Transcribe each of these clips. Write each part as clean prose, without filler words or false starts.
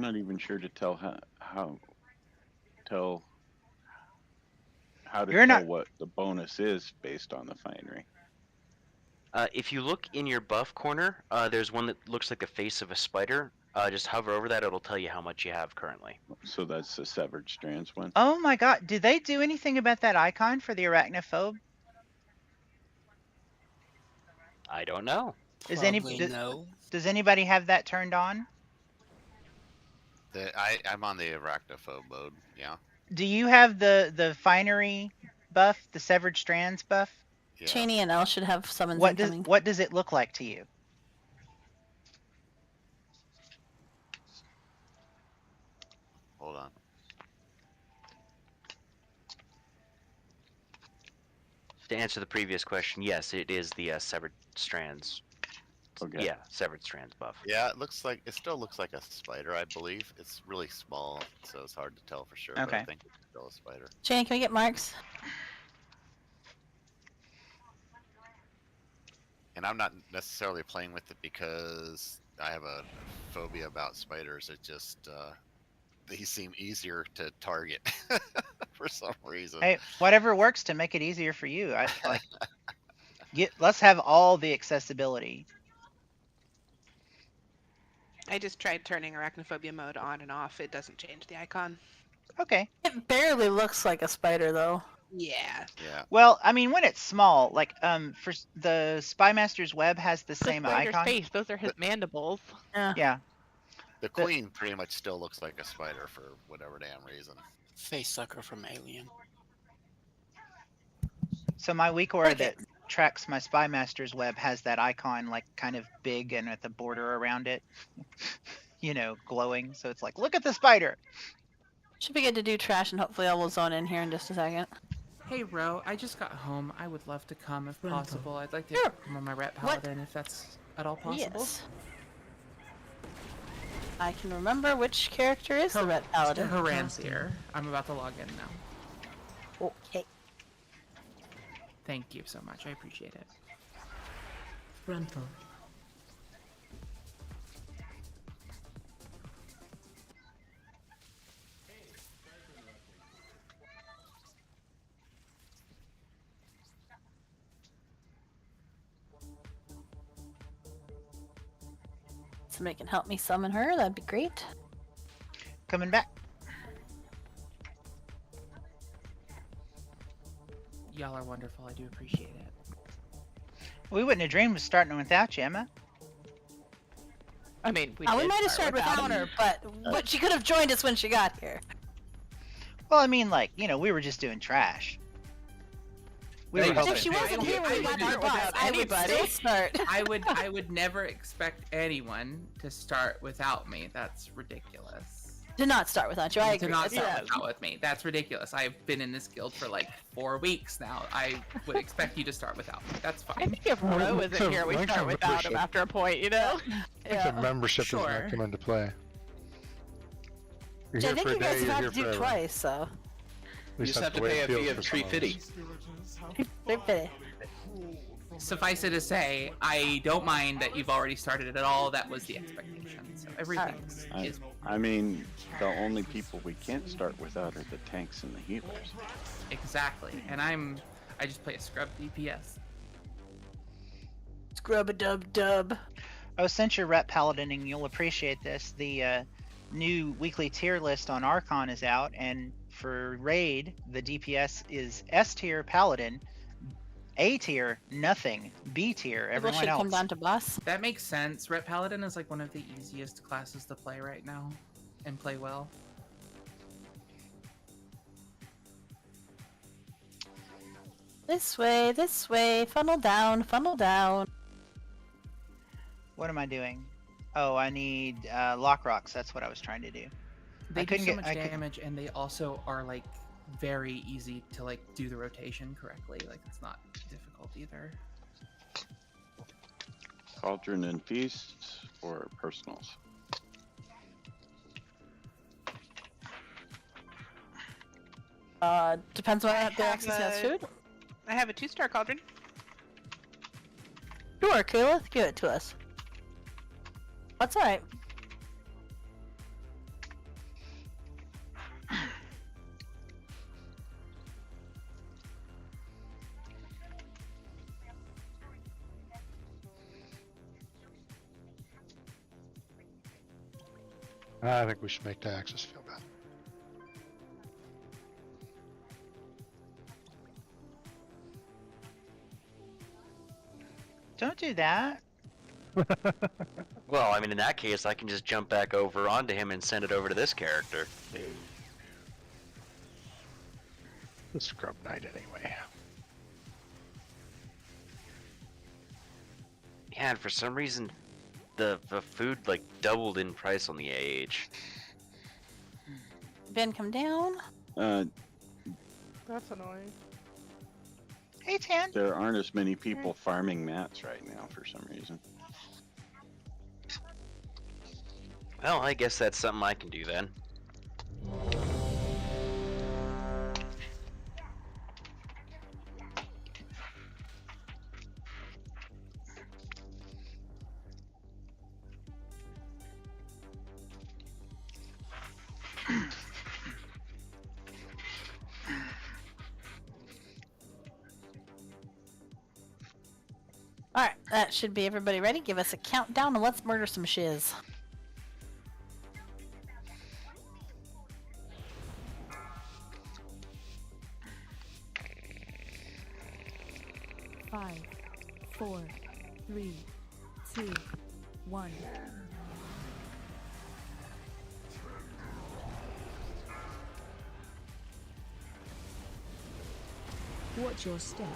I'm not even sure to tell tell how to You're tell not. what the bonus is based on the finery. If you look in your buff corner, there's one that looks like the face of a spider. Just hover over that; it'll tell you how much you have currently. So that's the severed strands one. Oh my god, did they do anything about that icon for the arachnophobe? I don't know. No. Does anybody have that turned on? I'm on the arachnophobe mode. Yeah. Do you have the finery buff, the severed strands buff? Yeah. Cheney and Elle should have summons What incoming. what does it look like to you? Hold on. To answer the previous question, yes, it is the severed strands. Okay. Yeah, severed strands buff. Yeah, it still looks like a spider, I believe. It's really small, so it's hard to tell for sure. But Okay. I think it's still a spider. Cheney, can we get marks? And I'm not necessarily playing with it because I have a phobia about spiders. It just they seem easier to target for some reason. Hey, whatever works to make it easier for you. I like let's have all the accessibility. I just tried turning arachnophobia mode on and off. It doesn't change the icon. Okay. It barely looks like a spider, though. Yeah. Yeah. Well, I mean, when it's small, like for the Spymaster's web has the The same spider's icon. face. Those are his mandibles. Yeah. The queen pretty much still looks like a spider for whatever damn reason. Face sucker from Alien. So my weak aura Okay. that tracks my Spymaster's web has that icon like kind of big and with a border around it, you know, glowing. So it's like, look at the spider. Should be good to do trash, and hopefully I will zone in here in just a second. Hey, Ro, I just got home. I would love to come if possible. I'd like to Sure. come on my Ret What? Paladin if that's at all possible. Yes. I can remember which character is the Ret Paladin. Haran's here. I'm about to log in now. Okay. Thank you so much. I appreciate it. Frontal. Somebody can help me summon her. That'd be great. Coming back. Y'all are wonderful. I do appreciate it. We wouldn't have dreamed of starting without you, Emma. I mean, we We did might have start started without her, but she could have joined us when she got here. Well, I mean, like, you know, we were just doing trash. We were Hey, hoping. If she wasn't here when we got start the bus, without I would anybody. still start. I would never expect anyone to start without me. That's ridiculous. To not start without you, I agree. To not That's start yeah. without with me. That's ridiculous. I've been in this guild for like 4 weeks now. I would expect you to start without me. That's I fine. think if Ro isn't here, we start without him after a point, you know? The membership does Sure. not come into play. You're I here think for a you day, guys you're have here to do forever. twice, so. We You just have to pay a fee of 350. They're pretty. Suffice it to say, I don't mind that you've already started it at all. That was the expectation. So everything is I mean, the only people we can't start without are the tanks and the healers. exactly. And I just play a scrub DPS. Scrub-a-dub-dub. Oh, since you're Ret Paladining, you'll appreciate this. The new weekly tier list on Archon is out, and for Raid, the DPS is S tier Paladin, A tier nothing, B tier People everyone should else. come down to boss. That makes sense. Ret Paladin is like one of the easiest classes to play right now and play well. This way, funnel down, funnel down. What am I doing? Oh, I need lock rocks. That's what I was trying to do. They do couldn't so get- much I could- damage, and they also are like very easy to like do the rotation correctly. Like it's not difficult either. Cauldron and feasts or personals? Depends on I if the have access has a- food. I have a 2-star cauldron. Sure, Kela, give it to us. That's alright. I think we should make the Axis feel bad. Don't do that. Well, I mean, in that case, I can just jump back over onto him and send it over to this character. The Scrub Knight anyway. Yeah, and for some reason, the food like doubled in price on the AH. Ben, come down. That's annoying. Hey, Tan. There aren't as many people farming mats right now for some reason. Well, I guess that's something I can do then. Alright, that should be everybody ready. Give us a countdown and let's murder some shiz. Five, 4, 3, 2, 1. Watch your step.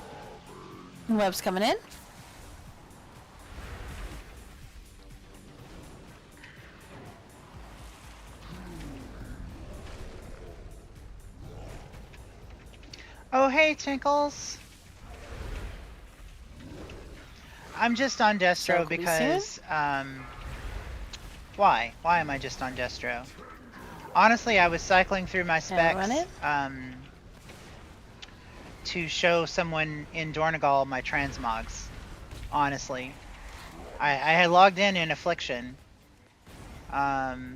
Web's coming in. Oh, hey, Tinkles. I'm just on Destro So because, why? Why am I just on Destro? Honestly, I was cycling through my specs, to show someone in Dornegal my transmogs. Honestly. I had logged in Affliction. But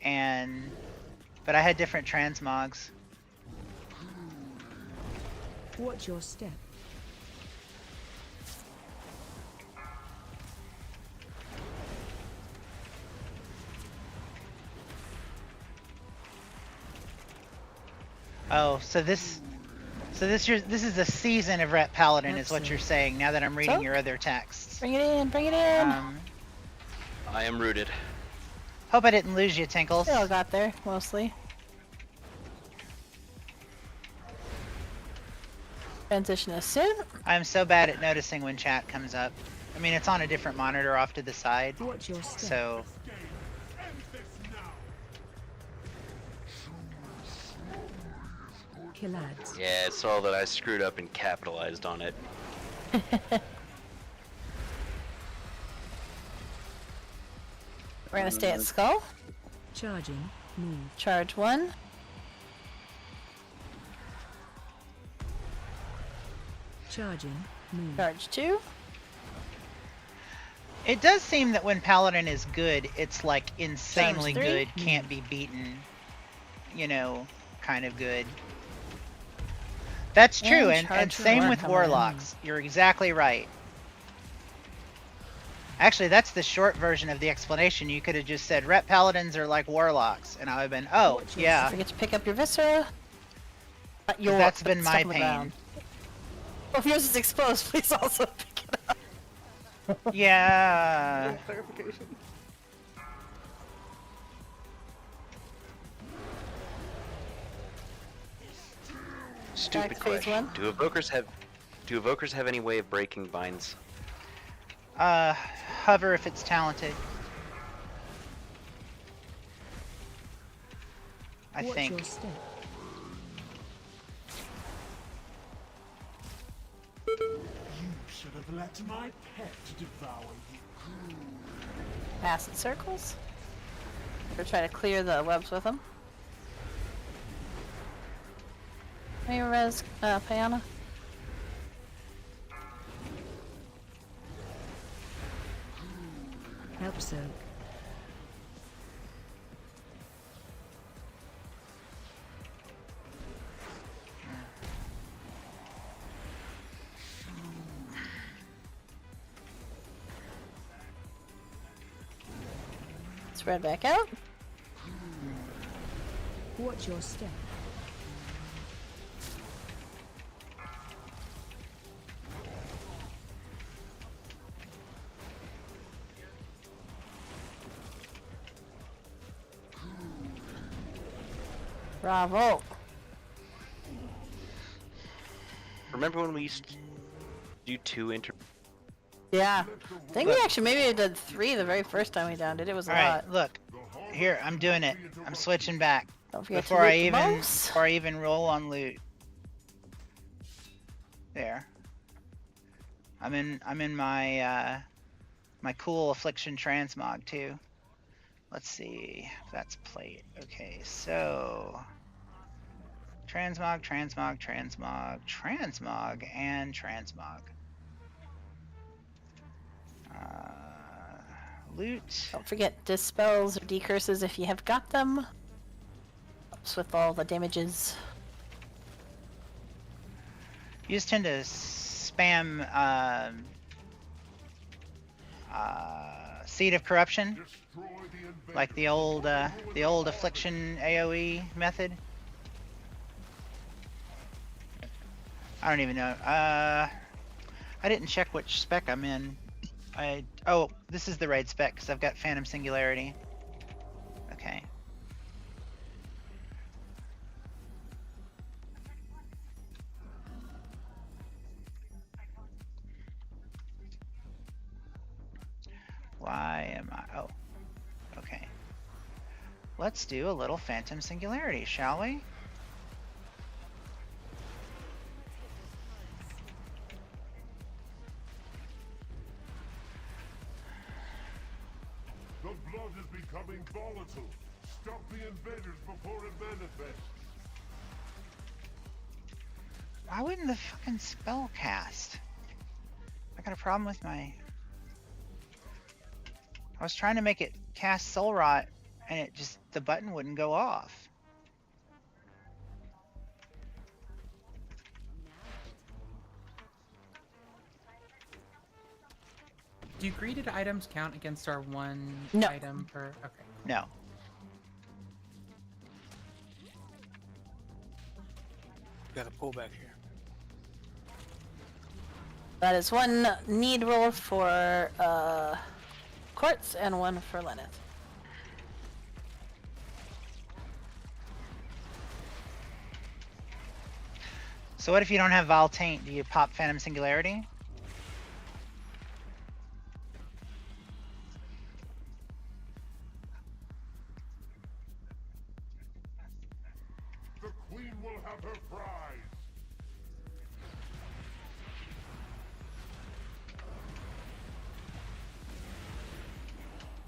I had different transmogs. Watch your step. Oh, this is a season of Ret Paladin, is what you're saying. Now that I'm reading your other texts. Bring it in, bring it in. I am rooted. Hope I didn't lose you, Tinkles. They all got there, mostly. Transition is soon. I'm so bad at noticing when chat comes up. I mean, it's on a different monitor off to the side. Watch your step. So. Killads. Yeah, it's all that I screwed up and capitalized on it. We're gonna stay at Skull. Charging. Move. Charge 1. Charging. Move. Charge 2. It does seem that when Paladin is good, it's like insanely Charge 3. good, can't be beaten, you know, kind of good. That's true, and same with Warlocks. You're exactly right. Actually, that's the short version of the explanation. You could have just said, Ret Paladins are like Warlocks, and I would have been, oh, yeah. Don't forget to pick up your Viscera. That's been my pain. Well, if yours is exposed, please also pick it up. Yeah. Clarification. Stupid question. Do evokers have any way of breaking binds? Hover if it's talented. I think. Your step. You should have let my pet devour you. Acid circles. Or try to clear the webs with them. Hey, res, Payana. Help soak. Spread back out. Watch your step. Bravo. Remember when we used to do 2 inter? Yeah. I think we actually maybe did 3 the very first time we downed it. It was a All lot. right, look. Here, I'm doing it. I'm switching back. Don't forget Before to I loot the even mouse. before I even roll on loot. There. I'm in my my cool affliction transmog too. Let's see. That's plate. Okay, so transmog, transmog, transmog, transmog, and transmog. Loot. Don't forget dispels or decurses if you have got them. Helps with all the damages. You just tend to spam Seed of Corruption, like the old Affliction AOE method. I don't even know. I didn't check which spec I'm in. Oh, this is the raid spec because I've got Phantom Singularity. Okay. Why am I? Oh, okay. Let's do a little Phantom Singularity, shall we? The blood is becoming volatile. Stop the invaders before it manifests. Why wouldn't the fucking spell cast? I got a problem with my... I was trying to make it cast Soul Rot, and it just, the button wouldn't go off. Do greeted items count against our one No. item per? Okay. No. Got a pullback here. That is 1 need roll for quartz and 1 for Lenneth. So what if you don't have Vile Taint? Do you pop Phantom Singularity? The queen will have her prize.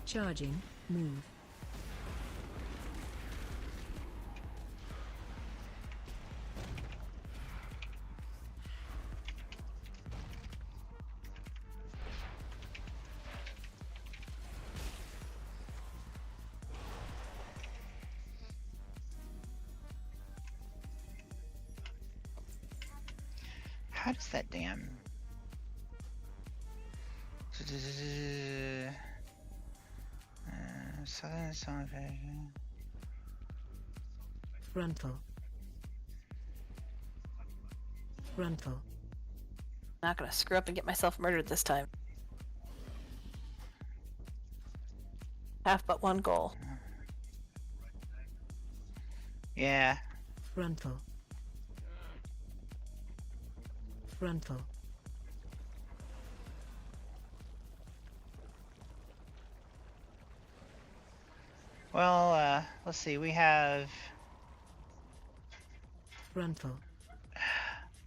Charging. Move. How does that damn... Frontal. Frontal. Not gonna screw up and get myself murdered this time. Have but 1 goal. Yeah. Frontal. Frontal. Well, let's see. We have Frontal.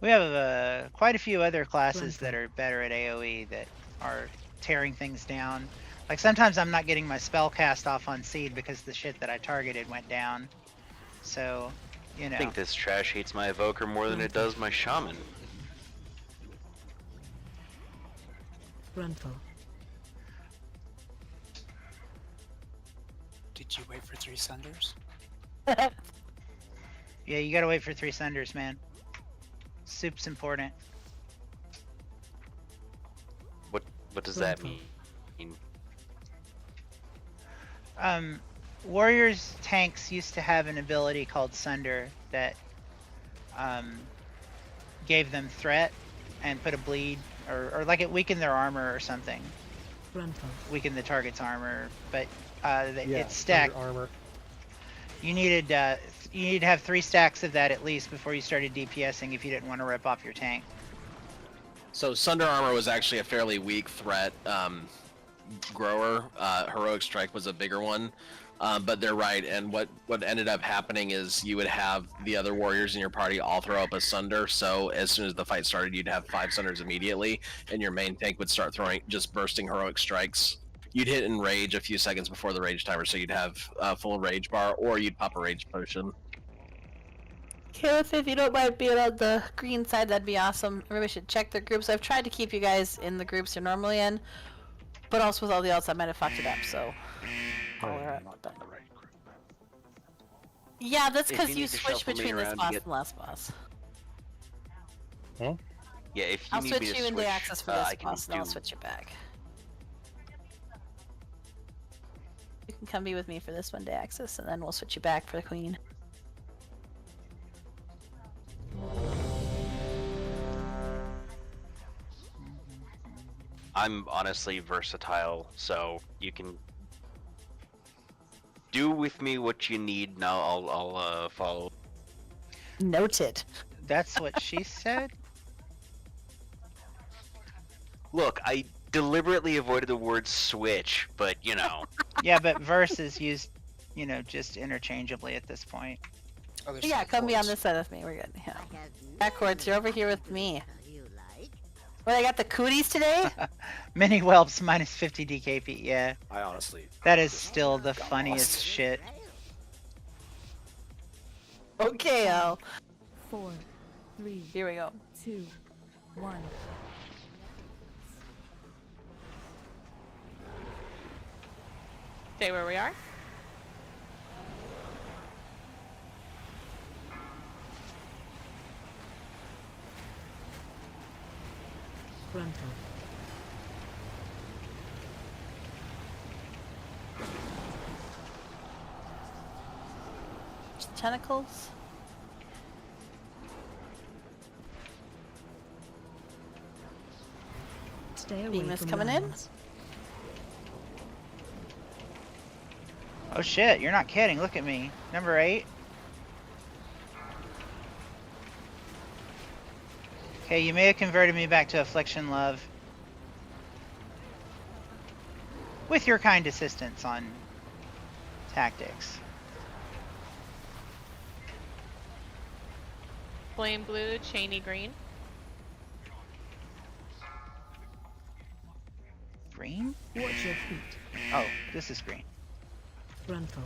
quite a few other classes that are better at AoE that are tearing things down. Like sometimes I'm not getting my spell cast off on Seed because the shit that I targeted went down. So, you know. I think this trash hates my evoker more than it does my shaman. Frontal. Did you wait for 3 Sunders? Yeah, you gotta wait for 3 Sunders, man. Soup's important. What does that mean? Warriors tanks used to have an ability called Sunder that gave them threat and put a bleed, or like it weakened their armor or something. Frontal. Weakened the target's armor, but Yeah, it's stacked. Thunder armor. You needed to have 3 stacks of that at least before you started DPSing if you didn't want to rip off your tank. So Sunder Armor was actually a fairly weak threat grower. Heroic Strike was a bigger one. But they're right, and what ended up happening is you would have the other warriors in your party all throw up a Sunder, so as soon as the fight started, you'd have 5 Sunders immediately, and your main tank would start just bursting Heroic Strikes. You'd hit in rage a few seconds before the rage timer, so you'd have a full rage bar, or you'd pop a rage potion. Kela, if you don't mind being on the green side, that'd be awesome. Everybody should check their groups. I've tried to keep you guys in the groups you're normally in, but also with all the else, I might have fucked it up, so... Yeah, that's because you switch between this boss and last boss. Huh? Yeah, if you I'll need switch me to you into switch, access for I this can boss, and I'll do- switch it back. You can come be with me for this one day access, and then we'll switch you back for the queen. I'm honestly versatile, so you can do with me what you need. Now I'll follow. Noted. That's what she said? Look, I deliberately avoided the word switch, but you know. Yeah, but verse is used, you know, just interchangeably at this point. Yeah, come be on this side with me. We're good. Yeah. Backwards, you're over here with me. What, I got the cooties today? Mini whelps minus 50 DKP, yeah. I honestly... That is still the funniest shit. Okay, Al. 4, 3, Here we go. 2, 1. Stay where we are. Frontal. Tentacles. Stay away Beam is from coming in. lines. Oh shit, you're not kidding. Look at me. Number 8. Okay, you may have converted me back to Affliction Love. With your kind assistance on tactics. Flame blue, chainy green. Green? Watch your feet. Oh, this is green. Frontal.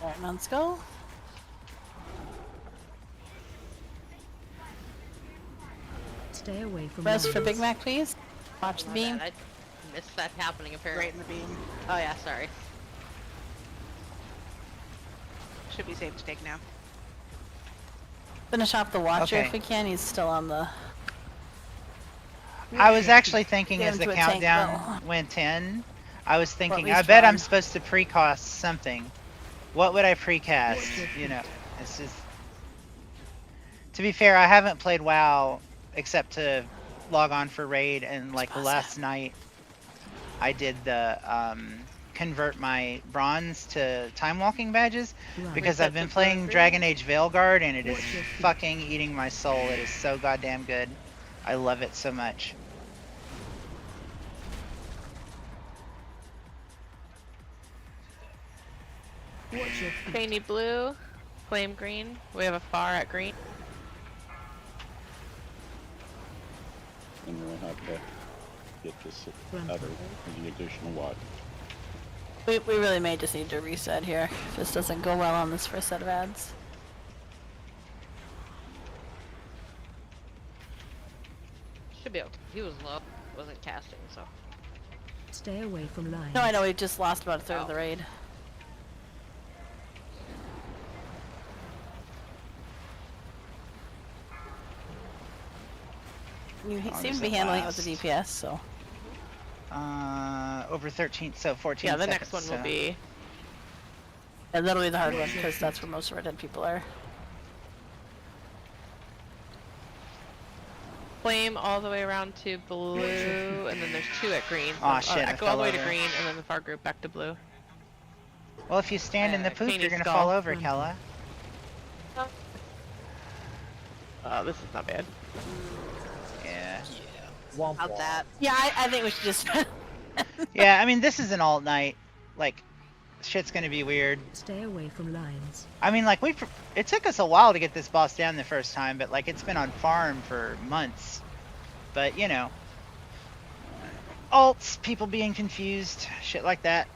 Alright, let's go. Stay away from Rest for lines. Big Mac, please. Watch the My beam. bad, I missed that happening apparently. Right in the beam. Oh yeah, sorry. Should be safe to take now. Finish off the Watcher Okay. if we can. He's still on the... I was actually thinking Get as him the to a tank countdown went in, I was thinking, least I bet I'm one. supposed to precast something. What would I precast? You know, it's just... To be fair, I haven't played WoW except to log on for raid, and like last night I did the convert my bronze to time walking badges because I've been playing Dragon Age Veilguard and it is fucking eating my soul. It is so goddamn good. I love it so much. Watch your feet. Chainy blue, flame green. We have a far at green. And we'll have to get this other, the additional watch. We really may just need to reset here. If this doesn't go well on this first set of ads. Should be okay. He was low, wasn't casting, so. Stay away from lines. No, I know, we just lost about a third of Oh. the raid. You long seem does to be it handling it with last? the DPS, so. Over 13, so 14 Yeah, the seconds, next one will so- be. And that'll be the hard one, because that's where most of our dead people are. Flame all the way around to blue, and then there's 2 at green. So Aw, shit, I Echo all fell the way to over. green, and then the far group back to blue. Well, if you stand in the poop, Caney you're gonna skull. fall over, Kela. Oh, this is not bad. Yeah. About that. Yeah, I think we should just. Yeah, I mean, this is an alt night. Like, shit's gonna be weird. Stay away from lines. I mean, like, it took us a while to get this boss down the first time, but, like, it's been on farm for months. But, you know. Alts, people being confused, shit like that.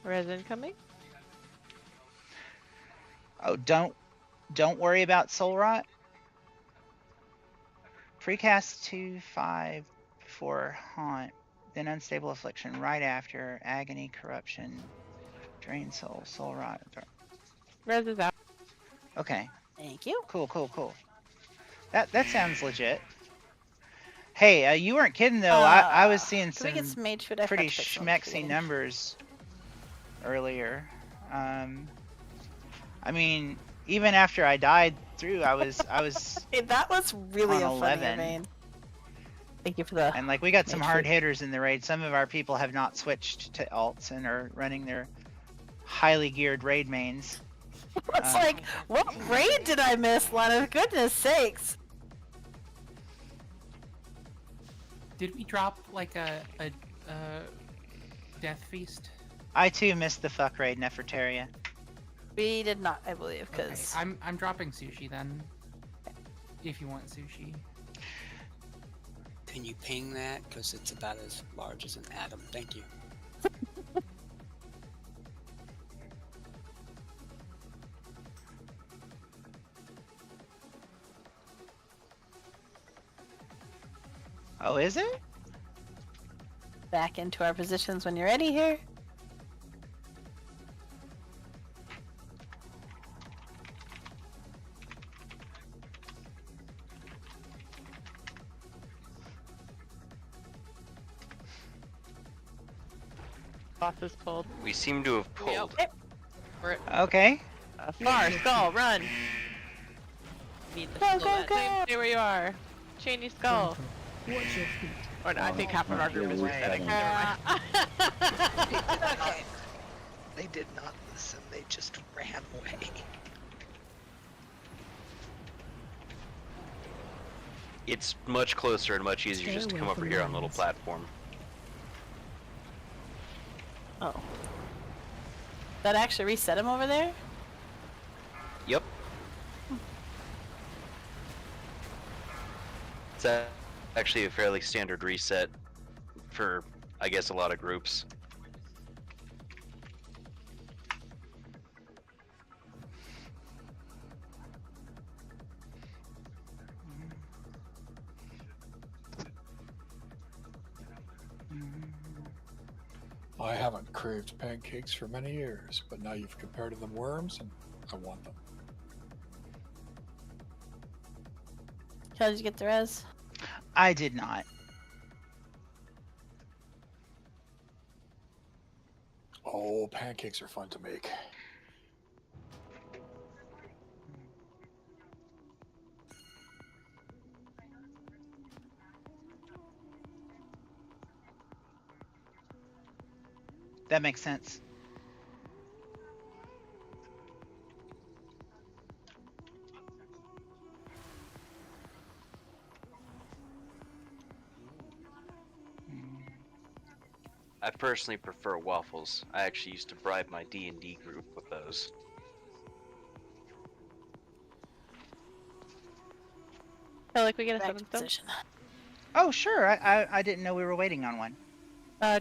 Res incoming? Oh, don't worry about Soul Rot. Precast 2-5 for Haunt, then Unstable Affliction right after Agony, Corruption, Drain Soul, Soul Rot. Res is out. Okay. Thank you. Cool. That sounds legit. Hey, you weren't kidding though. I was seeing Can we get some mage food? pretty schmexy numbers earlier. I mean, even after I died through, I was Hey, that was really on a funny 11. main. Thank you for the. And like we got some mage hard food. hitters in the raid. Some of our people have not switched to alts and are running their highly geared raid mains. It's like, what raid did I miss, Lana? Goodness sakes. Did we drop like a death feast? I too missed the fuck raid Nefertaria. We did not, I believe, because Okay, I'm dropping sushi then. If you want sushi. Can you ping that? Because it's about as large as an atom. Thank you. Oh, is it? back into our positions when you're ready here. Boss is pulled. We seem to have pulled. Yep. Okay. Far, skull, run! Need the Go, slow go, that go. thing. Stay where you are. Cheney skull. Watch your feet. Or no, I think half of our group is resetting. Never mind. Okay. They did not listen, they just ran away. It's much closer and much easier Stay just to away come over from here on the little lines. platform. Oh. That actually reset him over there? Yep. It's actually a fairly standard reset for, I guess, a lot of groups. I haven't craved pancakes for many years, but now you've compared to them worms, and I want them. How did you get the res? I did not. Oh, pancakes are fun to make. That makes sense. I personally prefer waffles. I actually used to bribe my D&D group with those. Feel like we get a Back 7 to stone. position. Oh, sure. I didn't know we were waiting on one.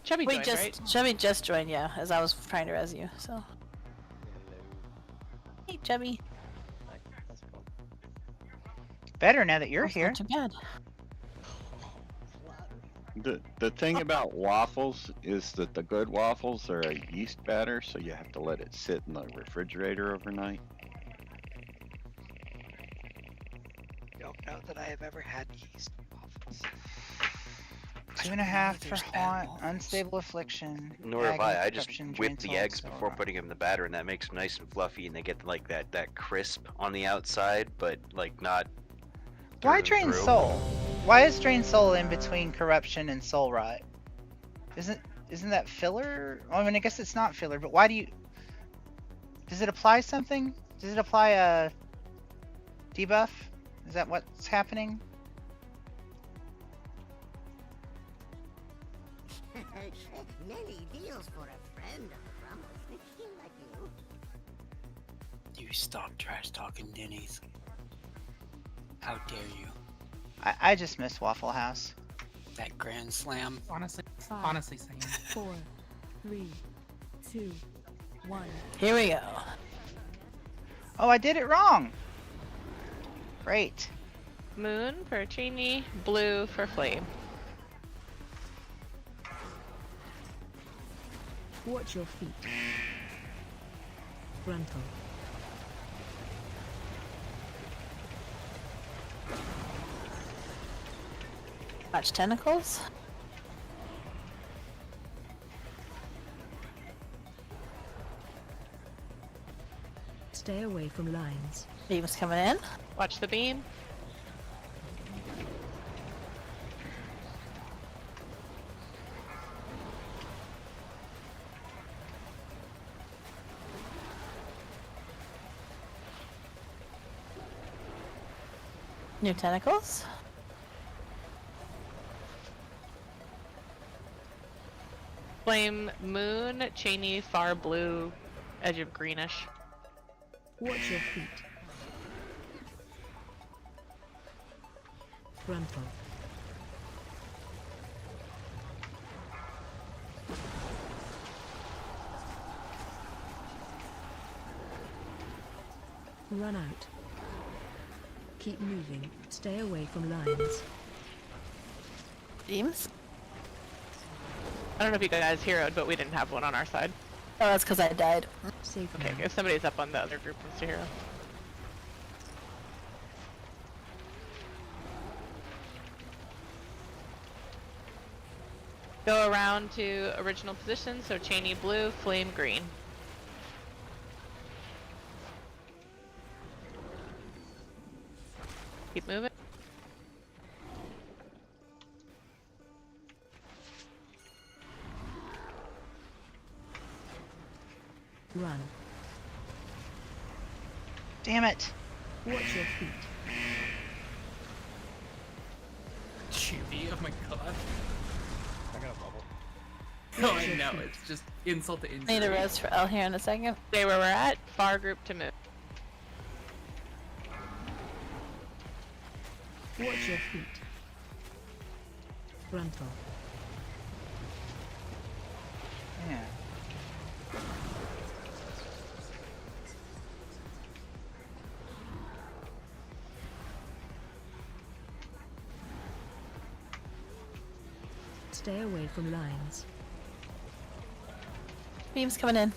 Chubby We joined, just right? Chubby just joined, yeah, as I was trying to res you, so. Hey Chubby. Better now that you're That's here. Not too bad. The thing about waffles is that the good waffles are a yeast batter, so you have to let it sit in the refrigerator overnight. doubt that I have ever had yeast waffles. 2.5 for haunt, unstable affliction. Nor have I. I just corruption, whip drain the soul, eggs before soul putting them in the batter, and that makes them nice and fluffy, and they get like that crisp on the outside, but like not. Why through and drain through. soul? Why is drain soul in between corruption and soul rot? Isn't that filler? I mean, I guess it's not filler, but why do you? Does it apply something? Does it apply a debuff? Is that what's happening? Many deals for a friend of the Rumble. Like you. You stop trash talking, Denny's. How dare you? I just miss Waffle House. That Grand Slam. Honestly, 5, saying. 4, 3, 2, 1. Here we go. Oh, I did it wrong. Great. Moon for Cheney, blue for Flame. Watch your feet. Gruntle. Watch tentacles. Stay away from lines. Beam's coming in. Watch the beam. New tentacles. Flame, moon, Cheney, far blue, edge of greenish. Watch your feet. Gruntle. Run out. Keep moving. Stay away from lines. Beams. I don't know if you guys heroed, but we didn't have one on our side. Oh, that's because I died. Safe Okay, now. if somebody's up on the other group, wants to hero. Go around to original position, so Cheney blue, Flame green. Keep moving. Run. Damn it. Watch your feet. Chippy, oh my god. I got a bubble. No, I know, it's just insult to injury. Need a res for L here in a second. Stay where we're at. Far group to move. Watch your feet. Gruntle. Yeah. Stay away from lines. Beam's coming in.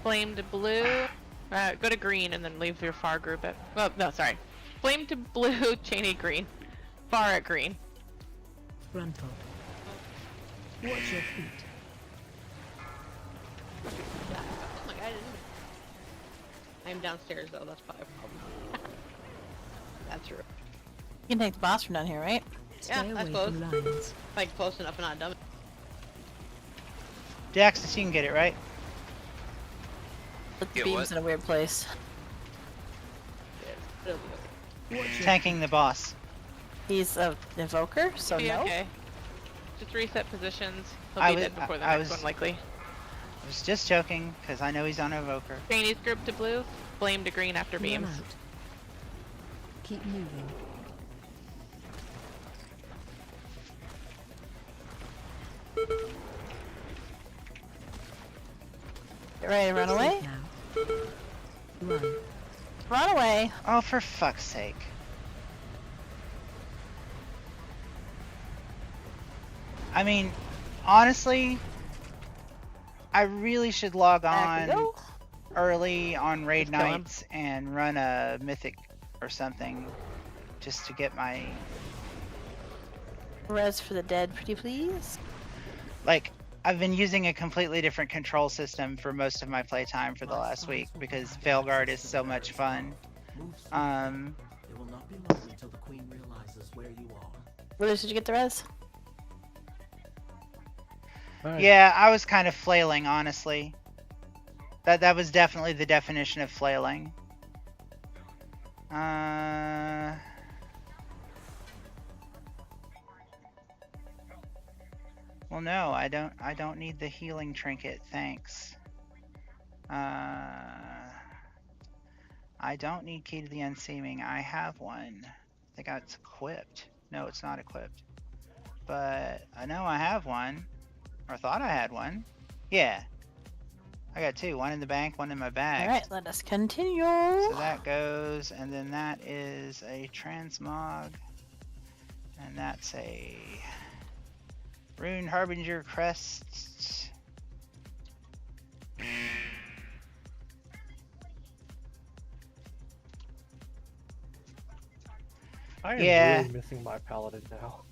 Flame to blue. Go to green and then leave your far group at. Well, no, sorry. Flame to blue, Cheney green. Far at green. Gruntle. Watch your feet. Oh my god, I'm downstairs though, that's probably a problem. That's true. You can take the boss from down here, right? Yeah, Stay that's away close. from lines. Like close enough and not dumb. Daxus, you can get it, right? But the Get beam's what? in a weird place. It'll be okay. Watch your Tanking the boss. He's a evoker, so Be no. okay. Just reset positions. He'll I be was- dead before the I next was- one, likely. I was just joking, because I know he's on Evoker. Cheney's group to blue. Flame to green after Run beams. out. Keep moving. Get ready to run away. Run. Run away. Oh, for fuck's sake. I mean, honestly, I really should log Back we on go. early on raid Just kill him. nights and run a mythic or something just to get my, Res for the dead, pretty please. like, I've been using a completely different control system for most of my playtime for the last week because Veilguard is so much fun. It will not be long until the queen realizes where you are. Where did you get the res? Yeah, I was kind of flailing, honestly. That was definitely the definition of flailing. Well, no, I don't need the healing trinket, thanks. I don't need Key to the Unseeming. I have one. I think it's equipped. No, it's not equipped. But I know I have one. Or thought I had one. Yeah. I got two. One in the bank, one in my bag. Alright, let us continue. So that goes, and then that is a transmog. And that's a Rune Harbinger Crest. I am Yeah. really missing my paladin now.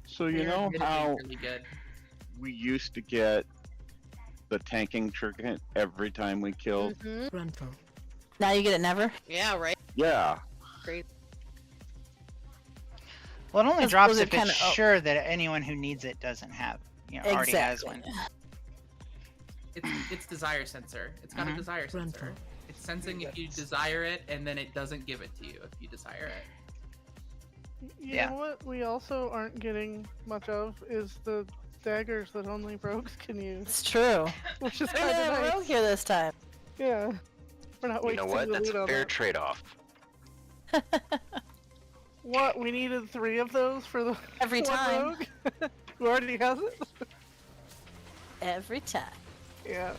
So you They're know gonna be how really good. we used to get the tanking trinket every time we killed? Run for. Now you get it never? Yeah, right. Yeah. Great. Well, it only That's drops Blizzard if it's kinda- oh. sure that anyone who needs it doesn't have, already has Exactly. one. It's desire sensor. It's got a desire Run sensor. for. It's sensing if you desire it, and then it doesn't give it to you if you desire it. You Yeah. know what we also aren't getting much of is the daggers that only rogues can use, It's true. which is We're kind gonna of have a rogue nice. here this time. Yeah, we're not You wasting know what? the That's loot a on fair that. trade-off. What? We needed 3 of those for the Every one time. rogue who already has it. Every time. Yeah.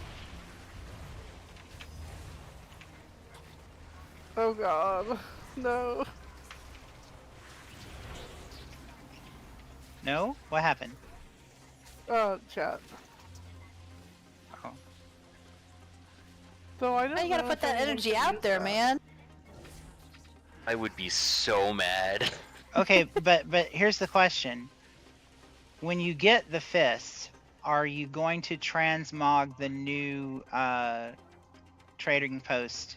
Oh god, no. No? What happened? Chat. Oh. So I don't Now you gotta know put if that anyone energy can out use there, that. man. I would be so mad. Okay, but here's the question. When you get the fist, are you going to transmog the new trading post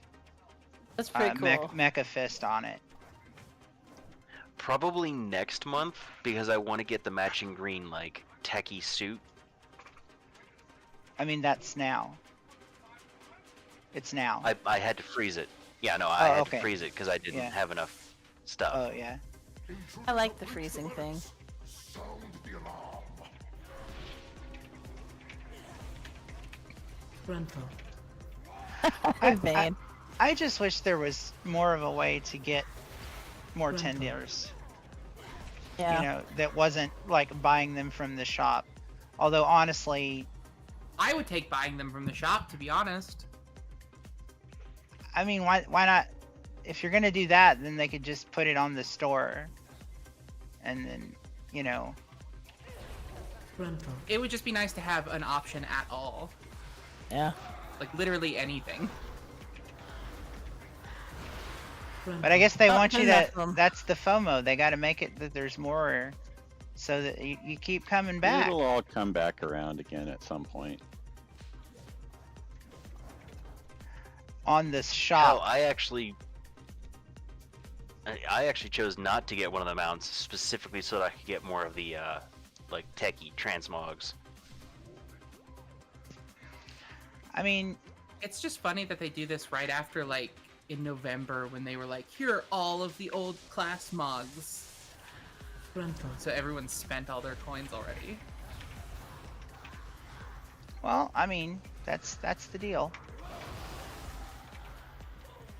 That's pretty cool. mecha fist on it? Probably next month because I want to get the matching green like techie suit. I mean, that's now. It's now. I had to freeze it. Yeah, no, I had okay. to freeze it because I didn't Yeah. have enough stuff. Oh, yeah. I like the freezing thing. Run for. I'm vain. I just wish there was more of a way to get more tenders. Yeah. You know, that wasn't like buying them from the shop. Although honestly, I would take buying them from the shop, to be honest. I mean, why not? If you're gonna do that, then they could just put it on the store, and then Run for. It would just be nice to have an option at all. Yeah. Like literally anything. But I guess they want you enough to. of 'em. That's the FOMO. They got to make it that there's more, so that you keep coming back. It'll all come back around again at some point. On this Hell, shop. I actually chose not to get one of the mounts specifically so that I could get more of the like techie transmogs. I mean, It's just funny that they do this right after, like, in November when they were like, here are all of the old class mogs. Run for. So everyone's spent all their coins already. well, I mean, that's the deal.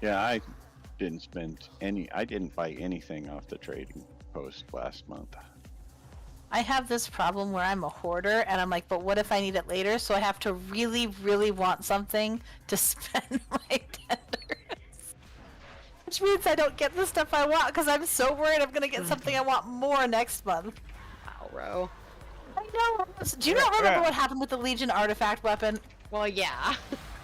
Yeah, I didn't spend any. I didn't buy anything off the trading post last month. I have this problem where I'm a hoarder, and I'm like, but what if I need it later? So I have to really, really want something to spend my tenders. Which means I don't get the stuff I want, because I'm so worried I'm gonna get something I want more next month. Wow, Ro. I know. Do you not remember what happened with the Legion artifact weapon? Well, yeah.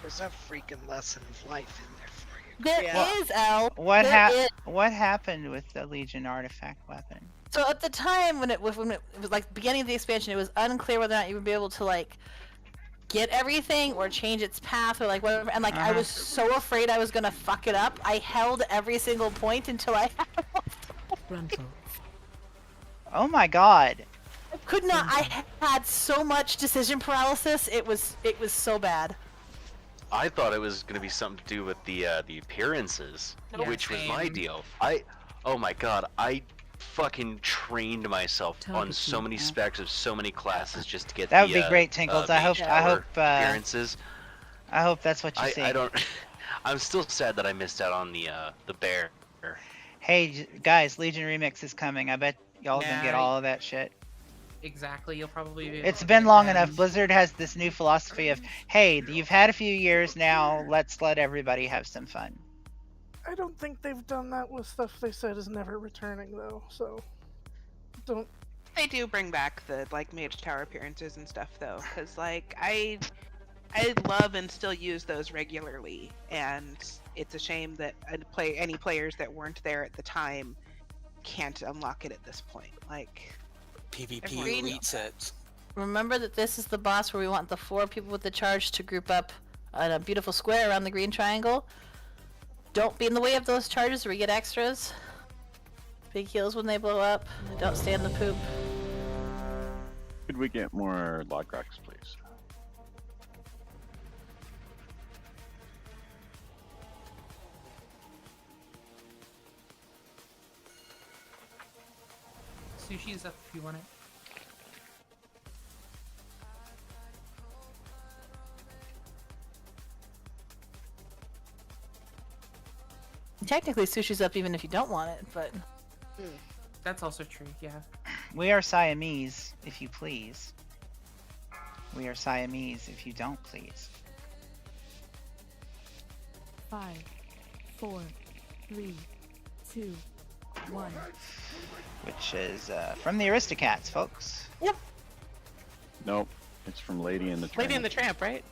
There's a freaking lesson of life in there for you. There is, El. What There is. What happened with the Legion artifact weapon? So at the time when it was like beginning of the expansion, it was unclear whether or not you would be able to like get everything or change its path or like whatever. And like I was so afraid I was gonna fuck it up. I held every single point until I had. Oh my god. I could not. I had so much decision paralysis. It was so bad. I thought it was going to be something to do with the appearances, Yeah, which was my same. deal. Oh my god, I fucking trained myself on so many specs of so many classes just to get That the, would be great, Tinkles. I hope appearances. I hope that's what you see. I don't. I'm still sad that I missed out on the bear. Hey guys, Legion Remix is coming. I bet y'all can get all of that shit. Exactly, you'll probably be able It's to been get long them. enough. Blizzard has this new philosophy of, hey, you've had a few years now, let's let everybody have some fun. I don't think they've done that with stuff they said is never returning though, so don't. They do bring back the like Mage Tower appearances and stuff though, because like I love and still use those regularly, and it's a shame that any players that weren't there at the time can't unlock it at this point. Like PvP Agreed. elite sets. Remember that this is the boss where we want the 4 people with the charge to group up in a beautiful square around the green triangle. Don't be in the way of those charges or we get extras. Big heals when they blow up. Don't stay in the poop. Could we get more Logrox, please? Sushi's up if you want it. Technically, sushi's up even if you don't want it, but... That's also true, yeah. We are Siamese, if you please. We are Siamese, if you don't please. 5, 4, 3, 2, 1. Which is from the Aristocats, folks. Yep. Nope. It's from Lady in the Tramp. Lady and the Tramp, right?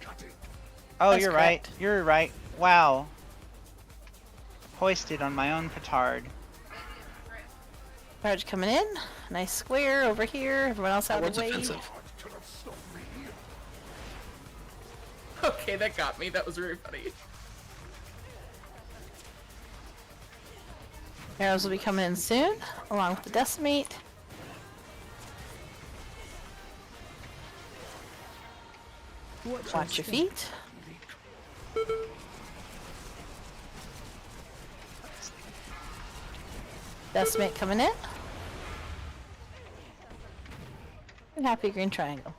Oh, That's you're correct. right. You're right. Wow. Hoisted on my own petard. Charge coming in. Nice square over here. Everyone else out of What's the way. offensive? Okay, that got me. That was really funny. Arrows will be coming in soon, along with the decimate. Watch your feet. Decimate coming in. And happy green triangle.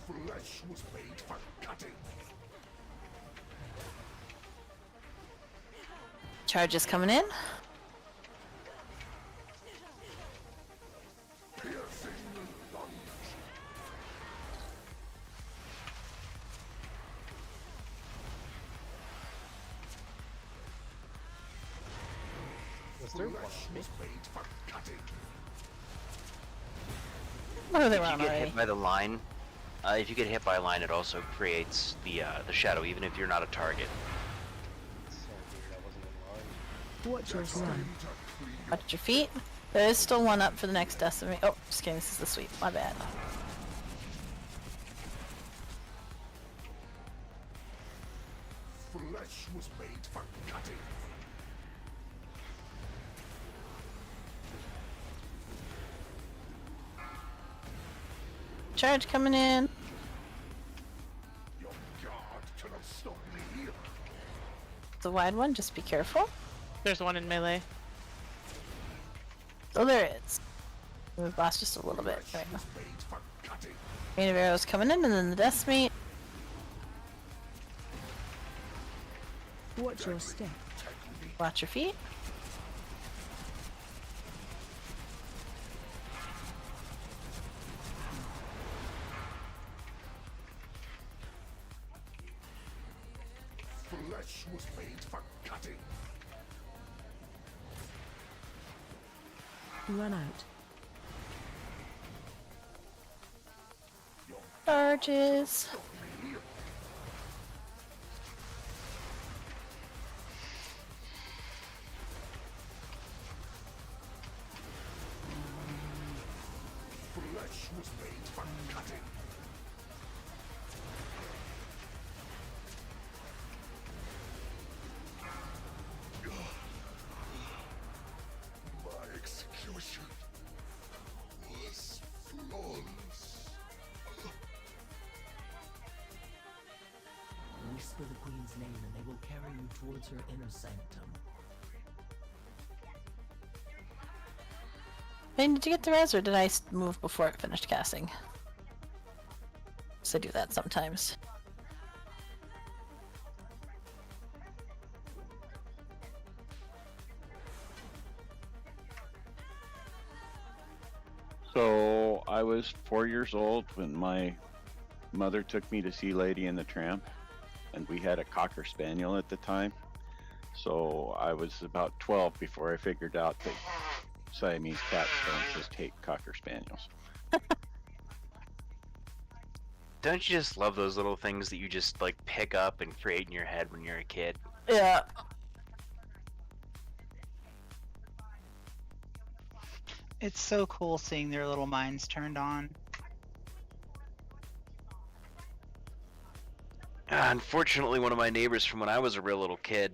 Flesh was made for cutting. Charges coming in. there one? Oh, they If were you on get already. hit by the line, if you get hit by a line, it also creates the shadow, even if you're not a target. Watch your step. Watch your feet. There is still one up for the next decimate. Oh, just kidding. This is the sweep. My bad. Flesh was made for cutting. Charge coming in. Your guard cannot stop me here. It's a wide one. Just be careful. There's one in melee. Oh, there it is. Move boss just a little bit. Right now. Made for cutting. Rain of arrows coming in, and then the decimate. Watch your step. Watch your feet. Flesh was made for cutting. Run out. Charges. Flesh was made for cutting. My execution was flawless. Whisper the Queen's name and they will carry you towards her inner sanctum. Vane, did you get the res, or did I move before it finished casting? So I do that sometimes. So I was 4 years old when my mother took me to see Lady and the Tramp, and we had a Cocker Spaniel at the time. So I was about 12 before I figured out that Siamese cats don't just hate Cocker Spaniels. Don't you just love those little things that you just like pick up and create in your head when you're a kid? Yeah. It's so cool seeing their little minds turned on. Unfortunately, one of my neighbors from when I was a real little kid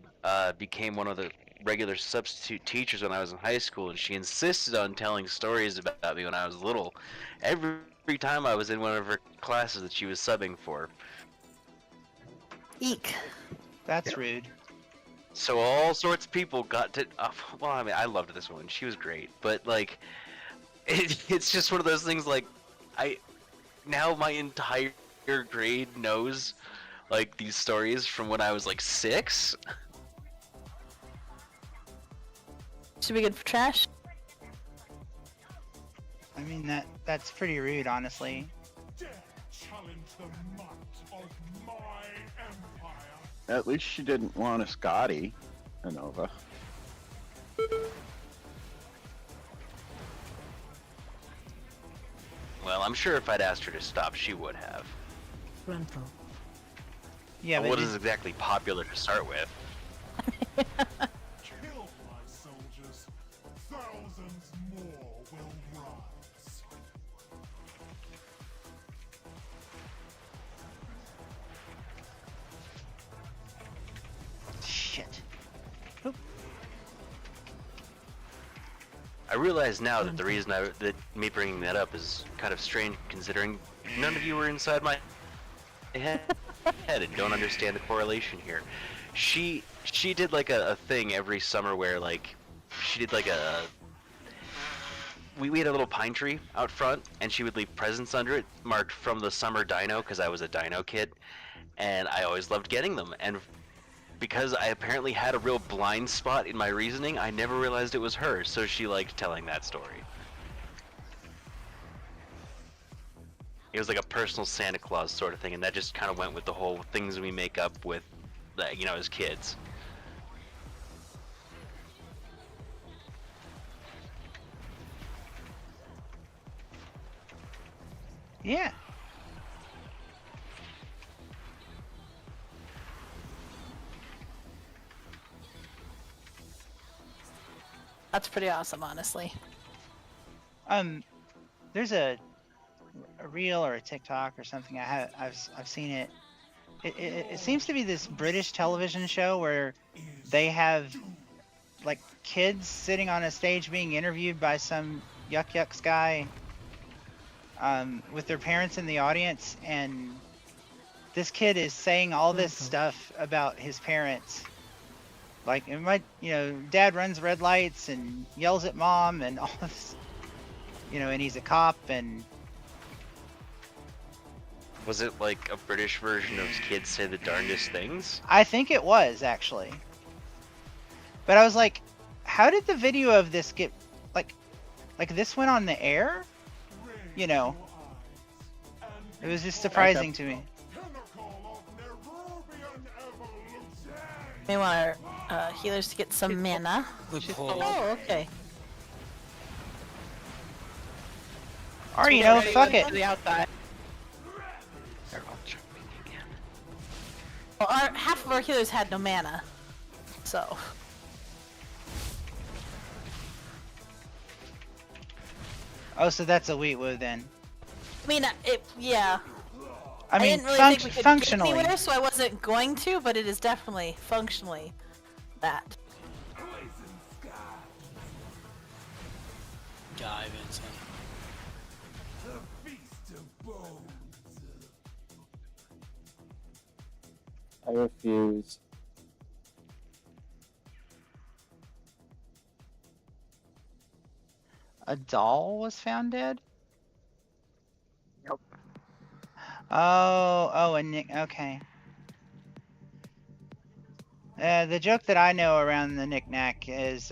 became one of the regular substitute teachers when I was in high school, and she insisted on telling stories about me when I was little. Every time I was in one of her classes that she was subbing for. Eek. That's rude. So all sorts of people got to. Well, I mean, I loved this woman. She was great, but like, it's just one of those things. Like, now my entire grade knows like these stories from when I was like 6. Should be good for trash. I mean that's pretty rude, honestly. Dare challenge the might of my empire. At least she didn't want a Scotty, Anova. Well, I'm sure if I'd asked her to stop, she would have. Frontal. Yeah, But what is exactly popular to start with? Kill my soldiers. Thousands more will rise. Shit. I realize now that the reason that me bringing that up is kind of strange, considering none of you were inside my head and don't understand the correlation here. She did like a thing every summer where like she did like we had a little pine tree out front, and she would leave presents under it marked "From the Summer Dino," because I was a dino kid, and I always loved getting them. And because I apparently had a real blind spot in my reasoning, I never realized it was her, so she liked telling that story. It was like a personal Santa Claus sort of thing, and that just kind of went with the whole things we make up with, you know, as kids. Yeah. That's pretty awesome, honestly. There's a reel or a TikTok or something. I've seen it. It seems to be this British television show where they have like kids sitting on a stage being interviewed by some yucks guy with their parents in the audience, and this kid is saying all this stuff about his parents. Like, dad runs red lights and yells at mom and all this, and he's a cop. And was it like a British version of Kids Say the Darndest Things? I think it was, actually. But I was like, how did the video of this get, like this went on the air? It was just surprising to me. We want our healers to get some mana. Good pull. Oh, okay. Or you know, fuck it. To the outside. They're all jumping again. Well, half of our healers had no mana, so. Oh, so that's a wheat woo then. I mean, yeah. I mean, didn't really think we could functionally. get anywhere, so I wasn't going to, but it is definitely functionally that. Dive in, son. I refuse. A doll was found dead? Nope. Oh, a Nick. Okay. The joke that I know around the knick-knack is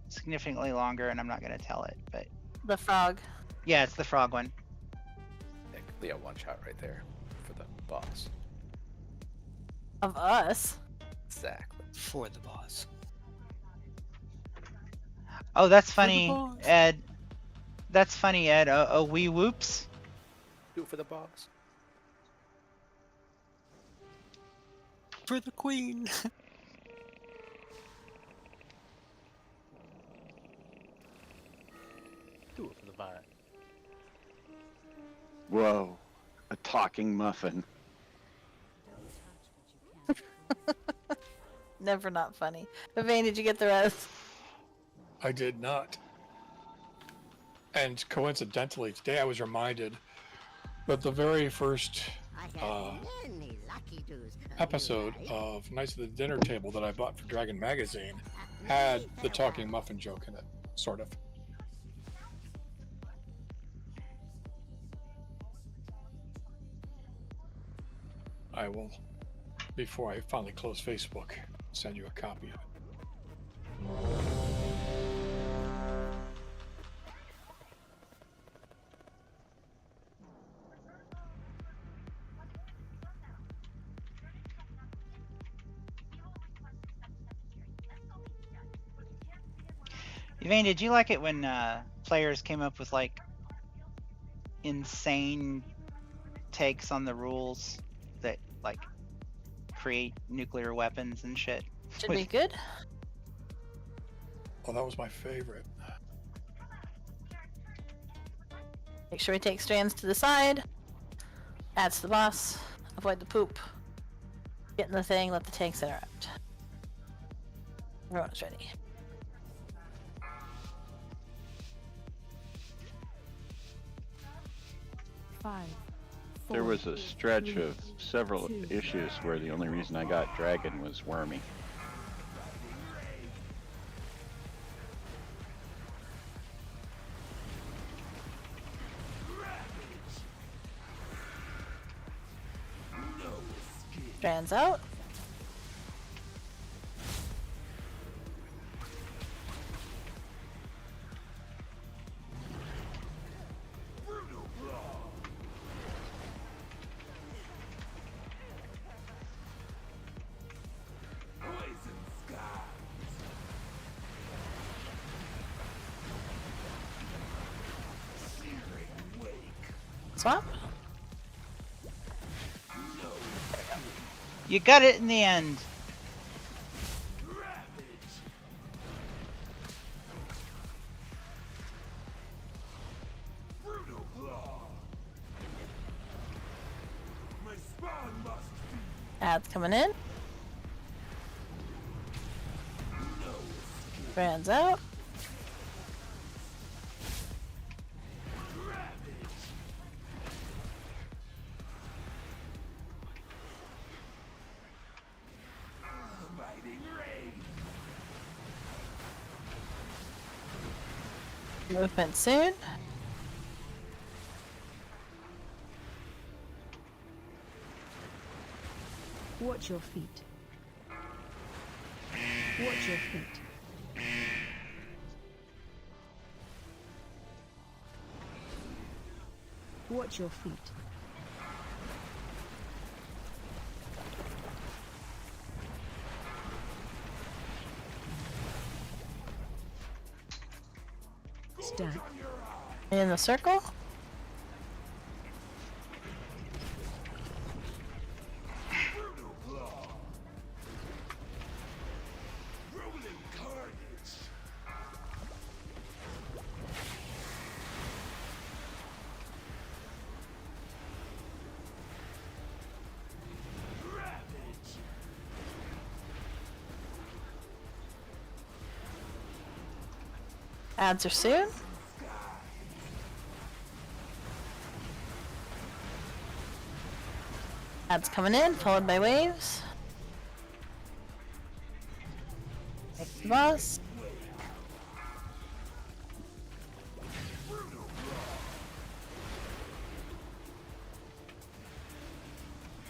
significantly longer, and I'm not gonna tell it. But The frog. yeah, it's the frog one. Technically a one shot right there for the boss. Of us. Exactly. For the boss. Oh, that's funny, boss. Ed. That's funny, Ed. A wee whoops. Do it for the boss. For the queen. Do it for the vine. Whoa, a talking muffin. Never not funny. Vane, did you get the rest? I did not. And coincidentally, today I was reminded that the very first episode of Knights of the Dinner Table that I bought for Dragon Magazine had the talking muffin joke in it, sort of. I will, before I finally close Facebook, send you a copy of it. Vane, did you like it when players came up with like insane takes on the rules that like create nuclear weapons and shit? Should be good. Oh, that was my favorite. Make sure we take strands to the side. Adds to the boss. Avoid the poop. Get in the thing, let the tanks interact. Everyone's ready. There was a stretch of several issues where the only reason I got dragon was wormy. Strands out. Swap. You got it in the end. Ads coming in. Strands out. Movement soon. Watch your feet. Watch your feet. Watch your feet. stack. In the circle. Ads are soon. Ads coming in, followed by waves. Take the boss.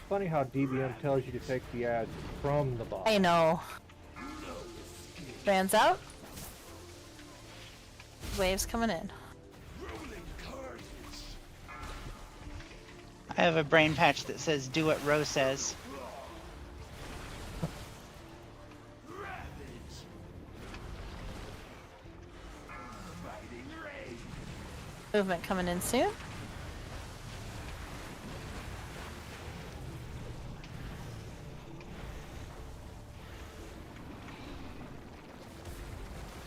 Funny how DBM tells you to take the ads from the boss. I know. Fans out. Waves coming in. I have a brain patch that says "Do what Rose says." Movement coming in soon.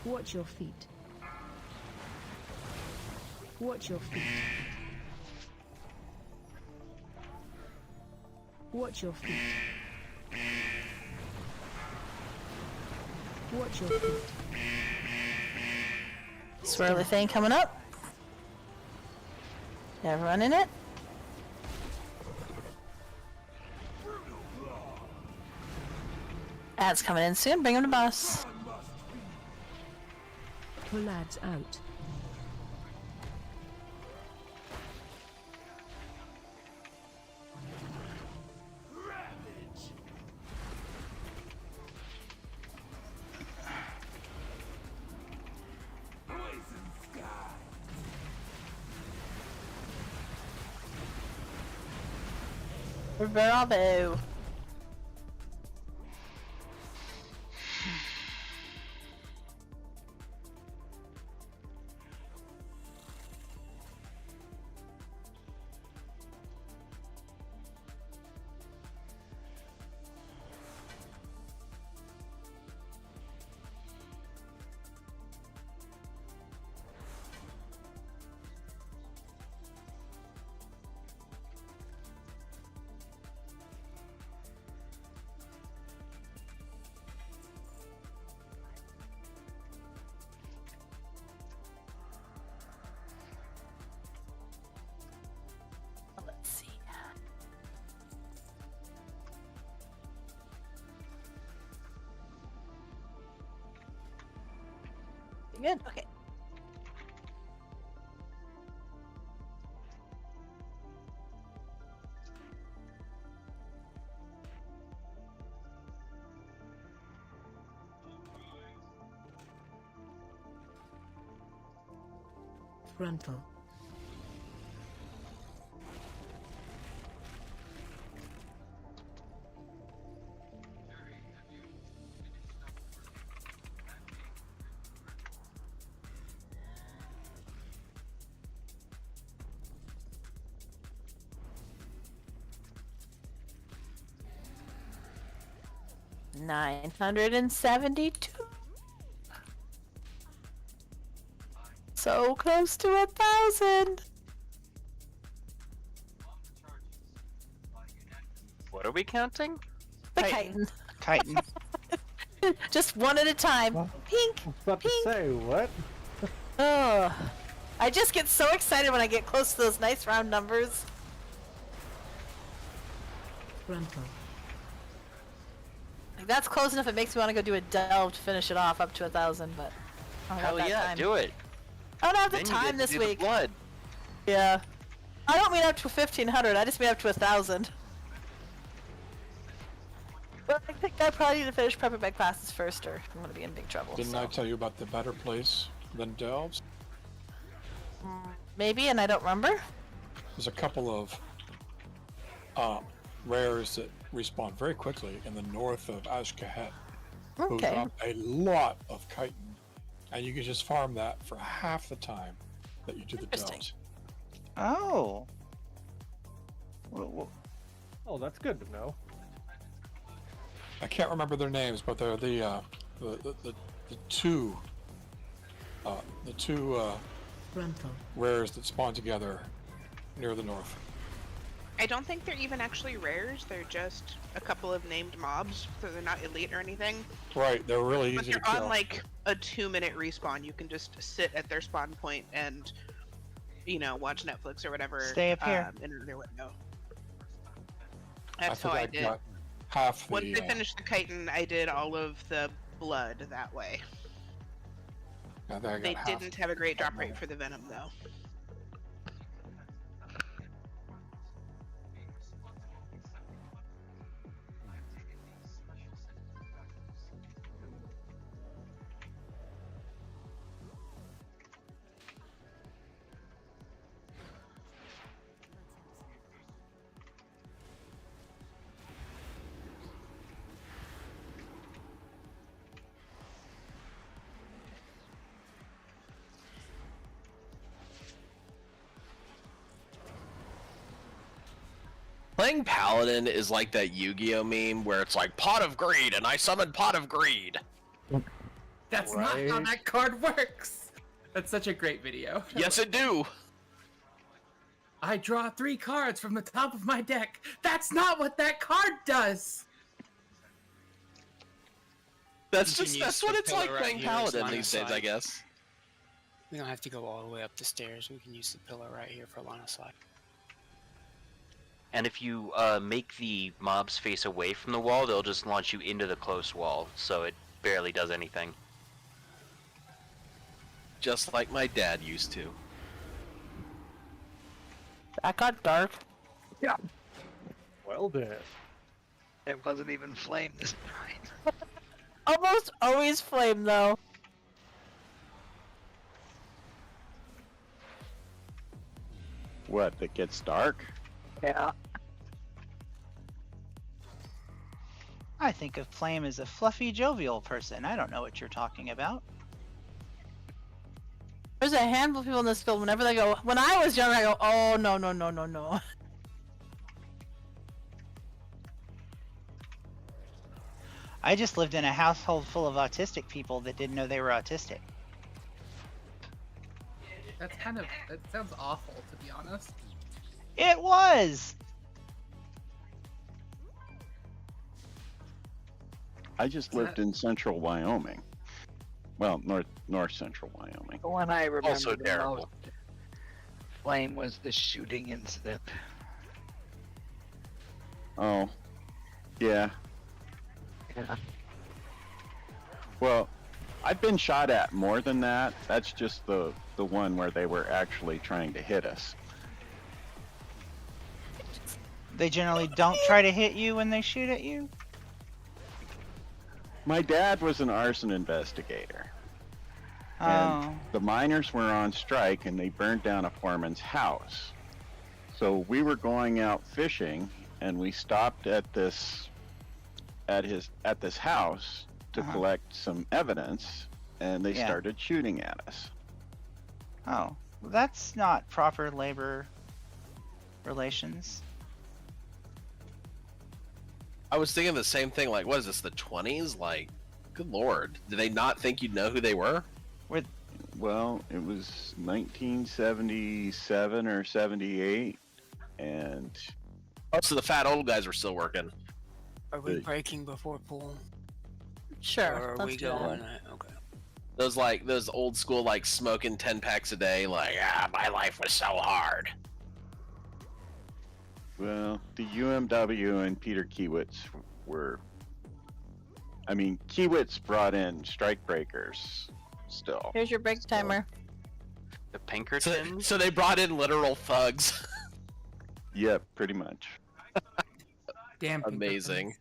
Watch your feet. Watch your feet. Watch your feet. Watch your feet. Swirly thing coming up. Everyone in it. Ads coming in soon. Bring him to boss. Pull ads out. Bravo. Let's see. Good. Okay. Frontal. $972. So close to 1,000. What are we counting? The chitin. Chitin. Just one at a time. Well, Pink. I was about to say, what? Oh, I just get so excited when I get close to those nice round numbers. Frontal. Like, that's close enough. It makes me want to go do a delve to finish it off up to 1,000, but I don't have Hell that yeah, time. do it. I don't have the Then you time get to this do the week. blood. Yeah, I don't mean up to 1,500. I just mean up to 1,000. But I think I probably need to finish prepping my classes first, or I'm gonna be in big trouble. Didn't so. I tell you about the better place than Delves? Maybe, and I don't remember. There's a couple of rares that respawn very quickly in the north of Ashkahet. Who Okay. drop a lot of chitin and you can just farm that for half the time that you do the delves. Oh. Oh, that's good to know. I can't remember their names, but they're the two rares that spawn together near the north. I don't think they're even actually rares. They're just a couple of named mobs, so they're not elite or anything. Right, they're really But easy to they're kill. on like a 2-minute respawn. You can just sit at their spawn point and, you know, watch Netflix or whatever. Stay up here. In their window. I That's how think I I did. got half the. Once I finished the chitin, I did all of the blood that way. I think I got They half. didn't have a great drop rate for the venom though. Playing Paladin is like that Yu-Gi-Oh meme where it's like Pot of Greed and I summoned Pot of Greed. That's not how that card works. That's such a great video. Yes, it do. I draw 3 cards from the top of my deck. That's not what that card does. That's You can just that's use what the it's like pillar right playing here as Paladin line of these days, I sight. guess. We don't have to go all the way up the stairs. We can use the pillar right here for line of sight. And if you make the mobs face away from the wall, they'll just launch you into the close wall, so it barely does anything. Just like my dad used to. That got dark. Yeah. Well then. It wasn't even flame this time. Almost always flame though. What, that gets dark? Yeah. I think of Flame as a fluffy, jovial person. I don't know what you're talking about. There's a handful of people in this guild. Whenever they go, when I was young, I go, oh no no no no no. I just lived in a household full of autistic people that didn't know they were autistic. That sounds awful, to be honest. It was! I just lived in central Wyoming. Well, north central Wyoming. The one I remember Also the terrible. most, flame, was the shooting incident. Oh, yeah. Yeah. Well, I've been shot at more than that. That's just the one where they were actually trying to hit us. They generally don't try to hit you when they shoot at you? My dad was an arson investigator. Oh. And the miners were on strike and they burned down a foreman's house. So we were going out fishing and we stopped at this house to collect some evidence and they started shooting at us. Oh. Well, that's not proper labor relations. I was thinking the same thing, like, what is this, the 20s? Like, good lord. Did they not think you'd know who they were? Well, it was 1977 or 78, and... Oh, so the fat old guys were still working. Are we breaking before pool? Sure. Or are we going? Okay. Those old school, like, smoking 10 packs a day, like, my life was so hard. Well, the UMW and Peter Kiewitz were... I mean, Kiewitz brought in strike breakers still. Here's your break timer. The Pinkertons? So they brought in literal thugs. Yep, pretty much. Damn. Amazing.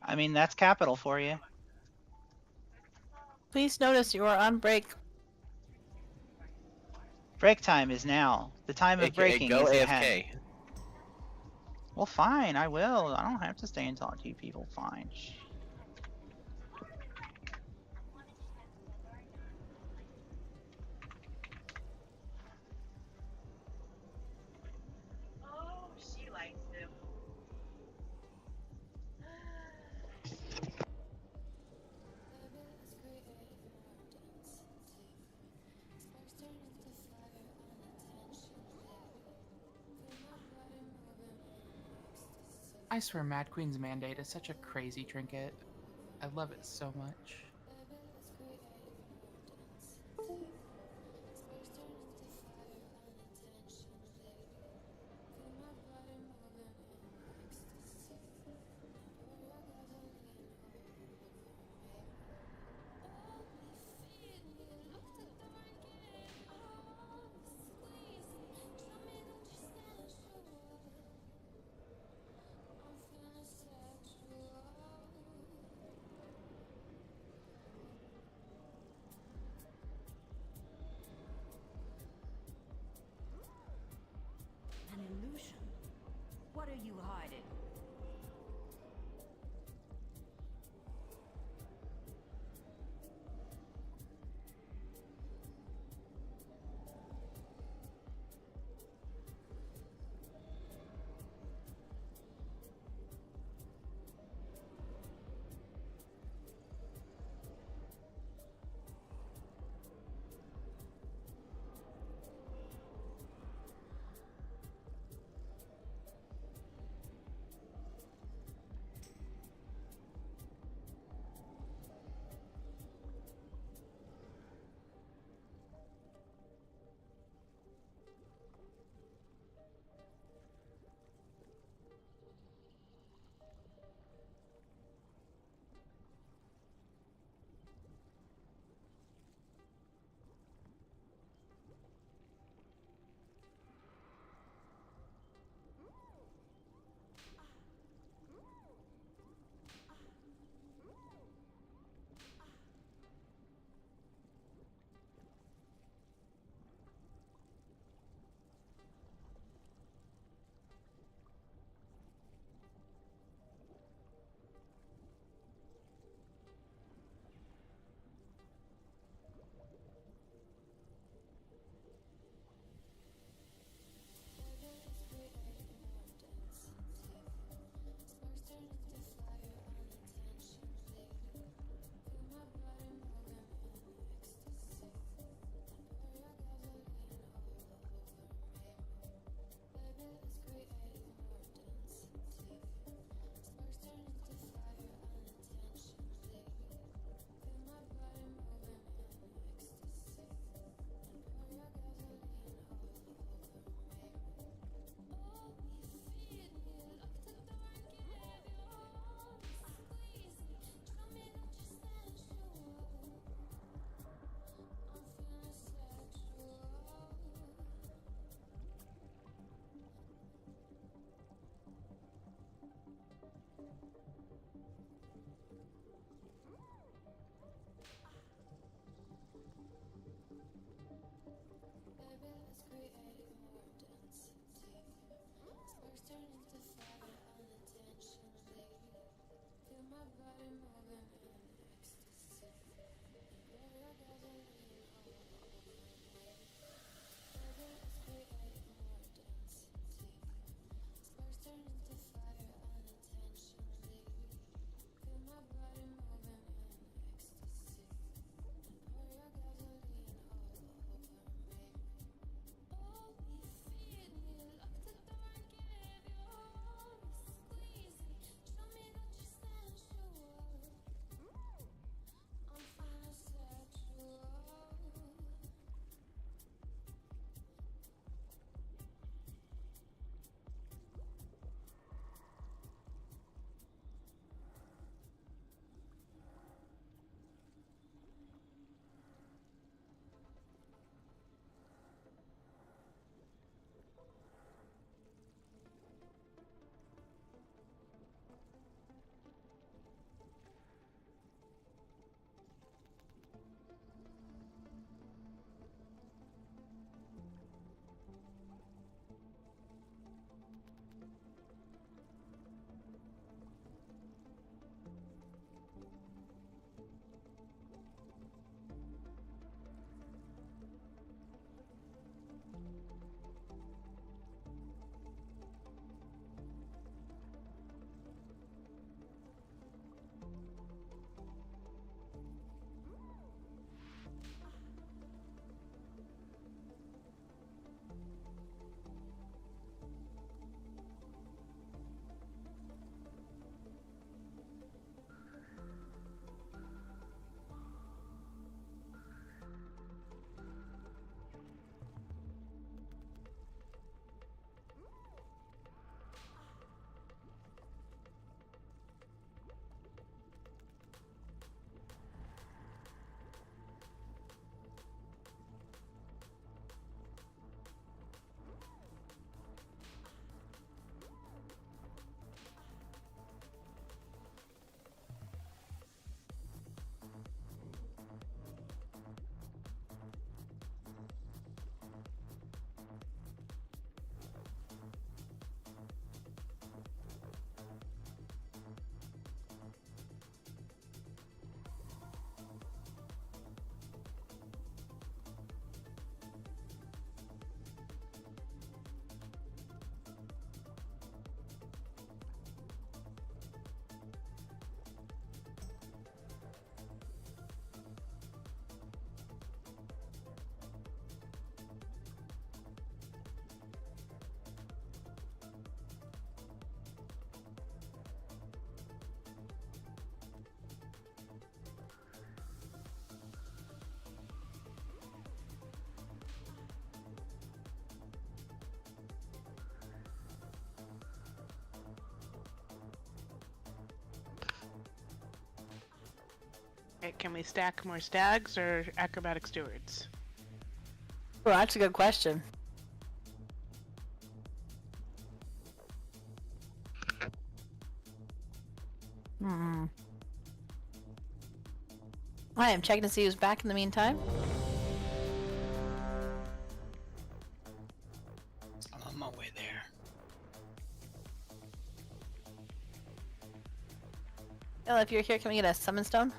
I mean, that's capital for you. Please notice you are on break. Break time is now. The time of AKA breaking go is at AFK. hand. Well, fine, I will. I don't have to stay and talk to you people. Fine. I swear, Mad Queen's Mandate is such a crazy trinket. I love it so much. An illusion? What are you hiding? Okay, can we stack more stags or acrobatic stewards? Well, that's a good question. I am checking to see who's back in the meantime. I'm on my way there. Kela, if you're here, can we get a summon stone?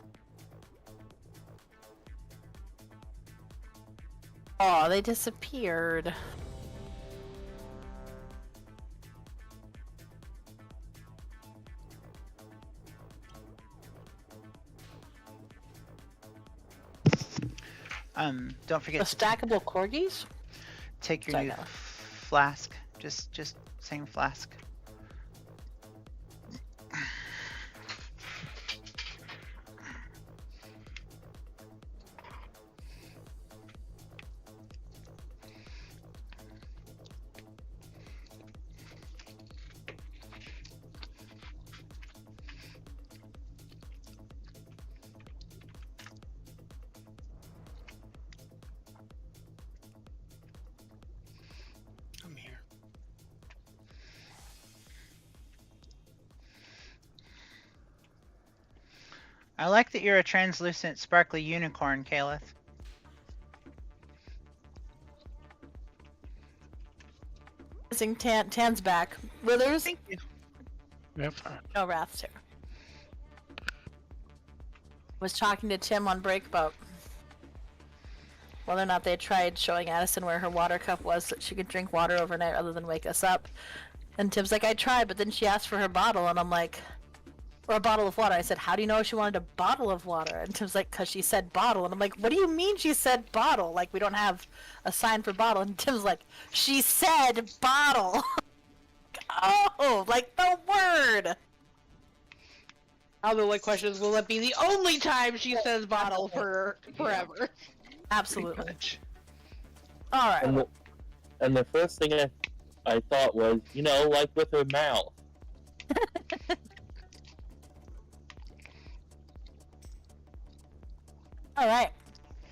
Oh, they disappeared. Don't forget The stackable corgis? take your Sorry, new Kela. flask. Just saying flask. I'm here. I like that you're a translucent, sparkly unicorn, Caleth. Missing Tan's back. Withers? Thank you. Yep. No, Wrath's here. Was talking to Tim on break about whether or not they tried showing Addison where her water cup was so she could drink water overnight rather than wake us up. And Tim's like, I tried, but then she asked for her bottle, and I'm like, or a bottle of water. I said, how do you know she wanted a bottle of water? And Tim's like, because she said bottle. And I'm like, what do you mean she said bottle? Like, we don't have a sign for bottle. And Tim's like, she said bottle. Oh, like the word. Now the only question is, will it be the only time she says bottle for forever? Absolutely. All right. And the first thing I thought was, you know, like with her mouth. All right.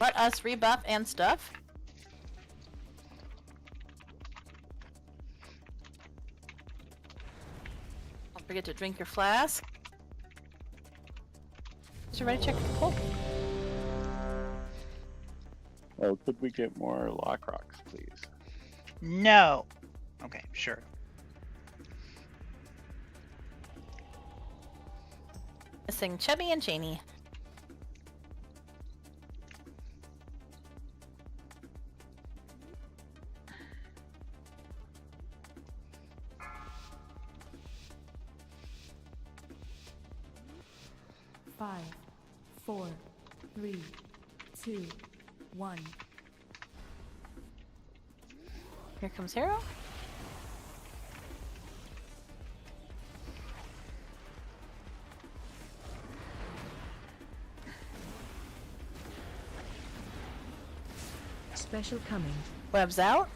Let us rebuff and stuff. Don't forget to drink your flask. Is you ready to check the pool? Oh, could we get more lock rocks, please? No. Okay, sure. Missing Chubby and Cheney. Five, 4, 3, 2, 1. Here comes Hero. Special coming. Web's out.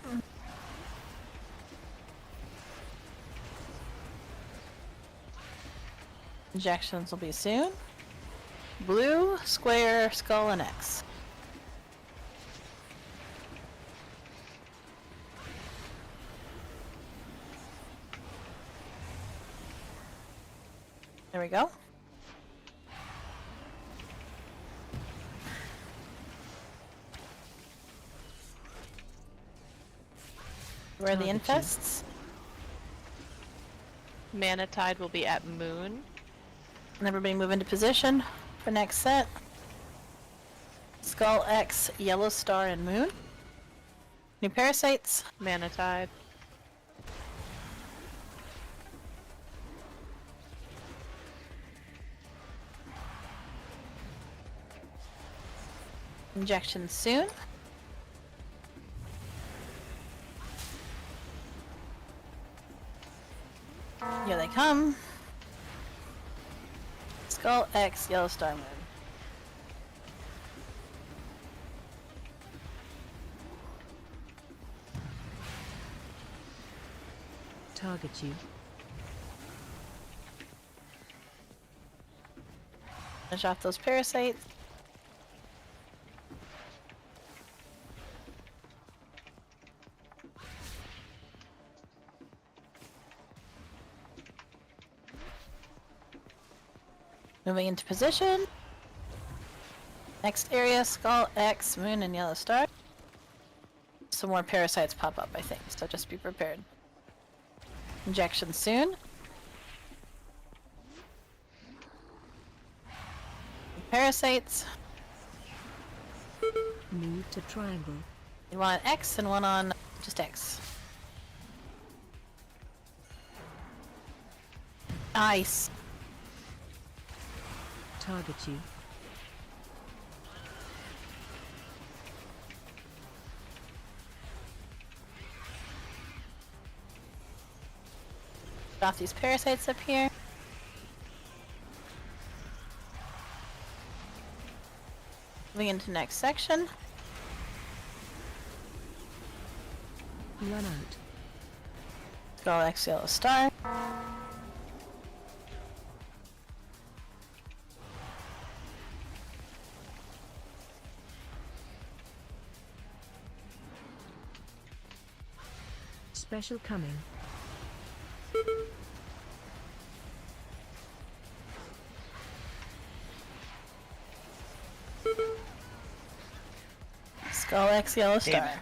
Injections will be soon. Blue, square, skull, and X. There we go. Where are the infests? Mana Tide will be at Moon. And everybody move into position for next set. Skull, X, Yellow Star, and Moon. New parasites. Mana Tide. Injections soon. Here they come. Skull, X, Yellow Star, Moon. Target you. Finish off those parasites. Moving into position. Next area, Skull, X, Moon, and Yellow Star. Some more parasites pop up, I think, so just be prepared. Injection soon. Parasites. Move to triangle. You want X and one on just X. Nice. Target you. Get off these parasites up here. Moving into next section. Run out. Skull, X, Yellow Star. Special coming. Skull, X, Yellow Star. Damn it.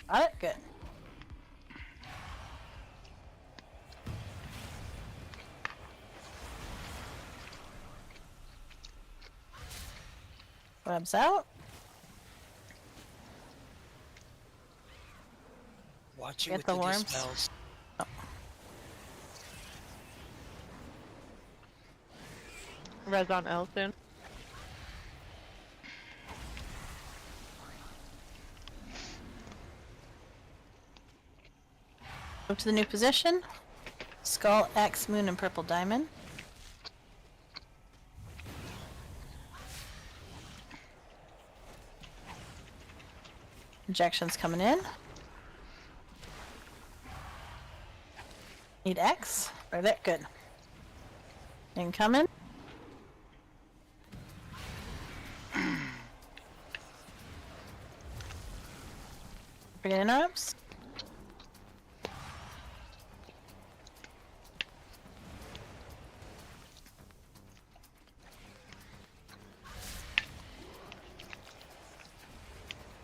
Got it? Good. Webs out. Watch it Get with the the worms. dispels. Res on L soon. Move to the new position. Skull, X, Moon, and Purple Diamond. Injections coming in. Need X. Right there. Good. Incoming. Forget interrupts.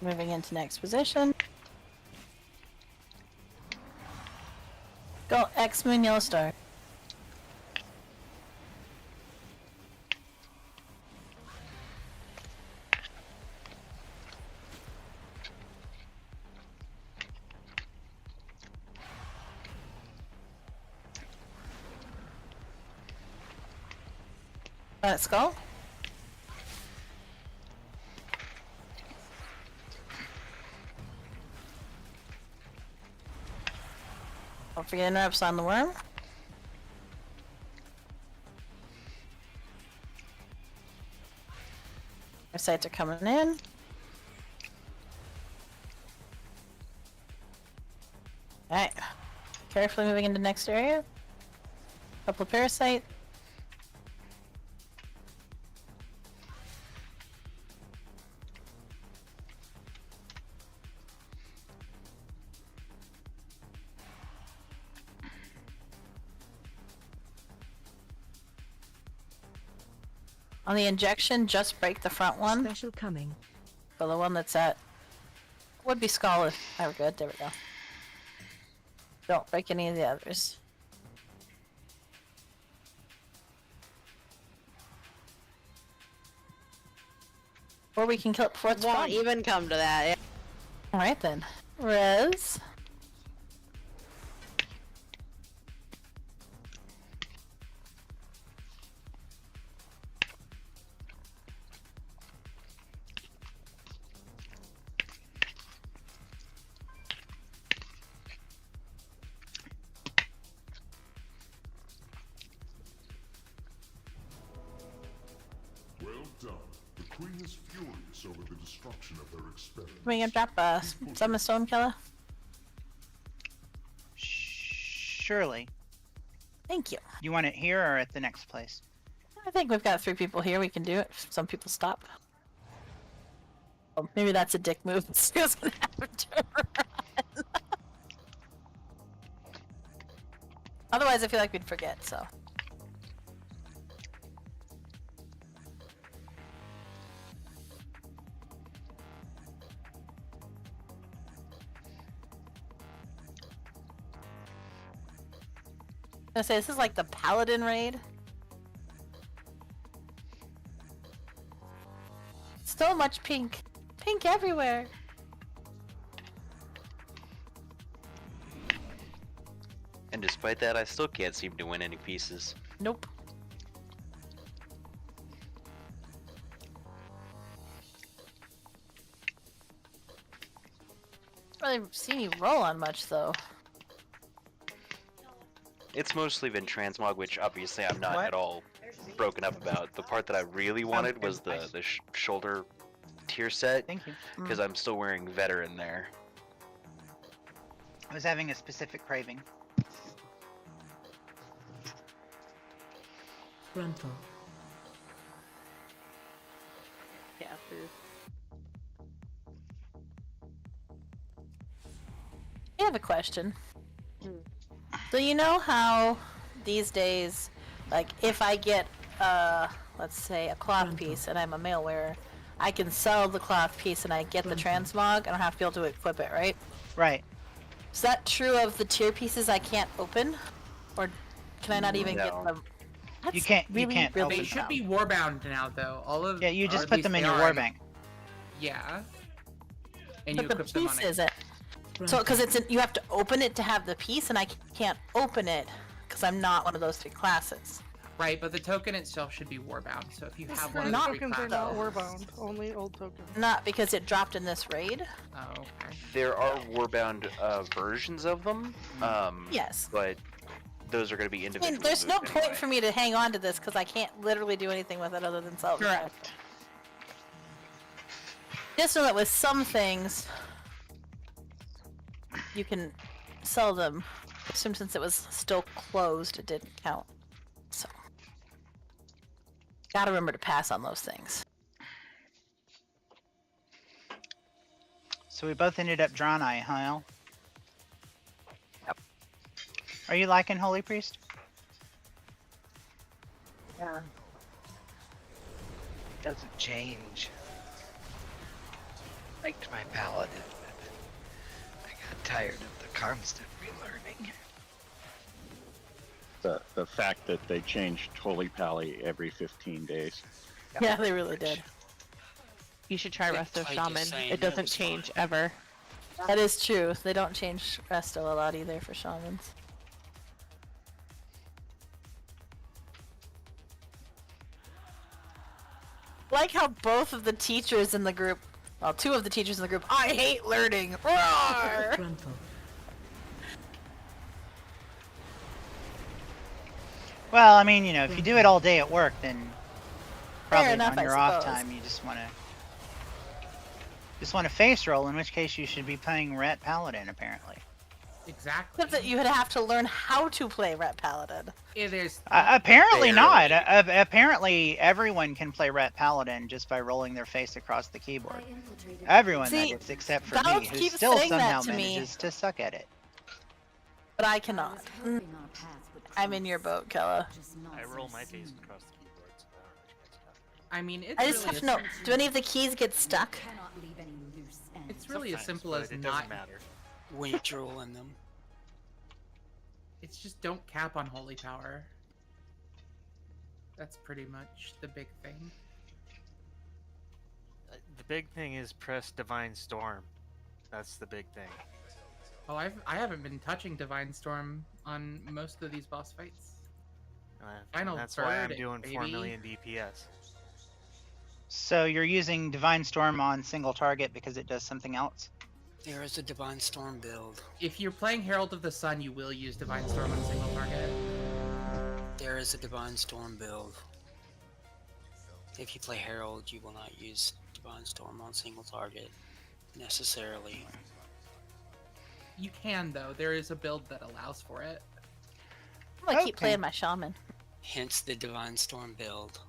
Moving into next position. Go X, Moon, Yellow Star. Let's go. Don't forget interrupts on the worm. Our sights are coming in. Alright. Carefully moving into next area. Couple of parasite. On the injection, just break the front one. Special coming. For the one that's at... Would be Skull if... Oh, we're good. There we go. Don't break any of the others. Or we can kill it before it's Won't spawned. even come to that. Yeah. Alright then. Res. Well done. The Queen is furious over the destruction of her experiment. We can drop Summon Stone Kela. Surely. Thank you. You want it here or at the next place? I think we've got 3 people here. We can do it. If some people stop. Oh, maybe that's a dick move. Stu's gonna have to run. Otherwise, I feel like we'd forget, so. I was gonna say, this is like the Paladin raid. So much pink. Pink everywhere. And despite that, I still can't seem to win any pieces. Nope. I haven't really seen you roll on much, though. It's mostly been transmog, which obviously I'm not at all broken up about. The part that I really wanted was the shoulder tier set. Thank you. Because I'm still wearing veteran there. I was having a specific craving. Frontal. Yeah, I have a question. So you know how these days, like if I get, let's say a cloth piece and I'm a mail wearer, I can sell the cloth piece and I get the transmog. I don't have to be able to equip it, right? Right. Is that true of the tier pieces I can't open, or can I not even get them? That's You can't really open really They should dumb. be warbound now, though. All of Yeah, you or just at put least them in they your are war bank. Yeah. And But you the equip them on piece it. isn't. So, because you have to open it to have the piece, and I can't open it because I'm not one of those 3 classes. Right, but the token itself should be warbound. So if you have one Current of the 3 tokens are classes, not warbound, only old tokens. Not because it dropped in this raid. Oh, okay. There are warbound versions of them. Yes. But those are going to be I individual. mean, there's no point for me to hang on to this because I can't literally do anything with it other than sell it. Correct. Just know that with some things, you can sell them. I assume since it was still closed, it didn't count. So, gotta remember to pass on those things. So we both ended up Drawn Eye, huh, El? Are you liking Holy Priest? Yeah. Doesn't change. Liked my paladin, but I got tired of the constant relearning. The fact that they changed Holy Pally every 15 days. Yeah, they really did. You should try It's Resto like Shaman. just saying It doesn't it was change fine. ever. That is true. They don't change Resto a lot either for shamans. Like how both of the teachers in the group, well, 2 of the teachers in the group, I hate learning. Roar! Frontal. Well, I mean, you know, if you do it all day at work, then probably enough, on I your off suppose. time you just want to face roll. In which case, you should be playing Ret Paladin, apparently. Exactly. Except that you would have to learn how to play Ret Paladin. Yeah, there's Apparently not. Barely. Apparently, everyone can play Ret Paladin just by rolling their face across the keyboard. Everyone, See, that is, except for Donald me, who keeps still saying that somehow to me. manages to suck at it. But I cannot. I'm in your boat, Kela. I roll my face across the keyboard, so I don't know what you guys got. I mean, it's I just really have to know, do any of the keys get stuck? It's really as simple Sometimes, as but it not. doesn't matter. When you drool in them. It's just don't cap on holy power. That's pretty much the big thing. The big thing is press Divine Storm. That's the big thing. Oh, I haven't been touching Divine Storm on most of these boss fights. Final That's why I'm third, doing 4 baby. million DPS. So you're using Divine Storm on single target because it does something else? There is a Divine Storm build. If you're playing Herald of the Sun, you will use Divine Storm on single target. There is a Divine Storm build. If you play Herald, you will not use Divine Storm on single target necessarily. You can though. There is a build that allows for it. I'm gonna keep playing my shaman. Hence the Divine Storm build.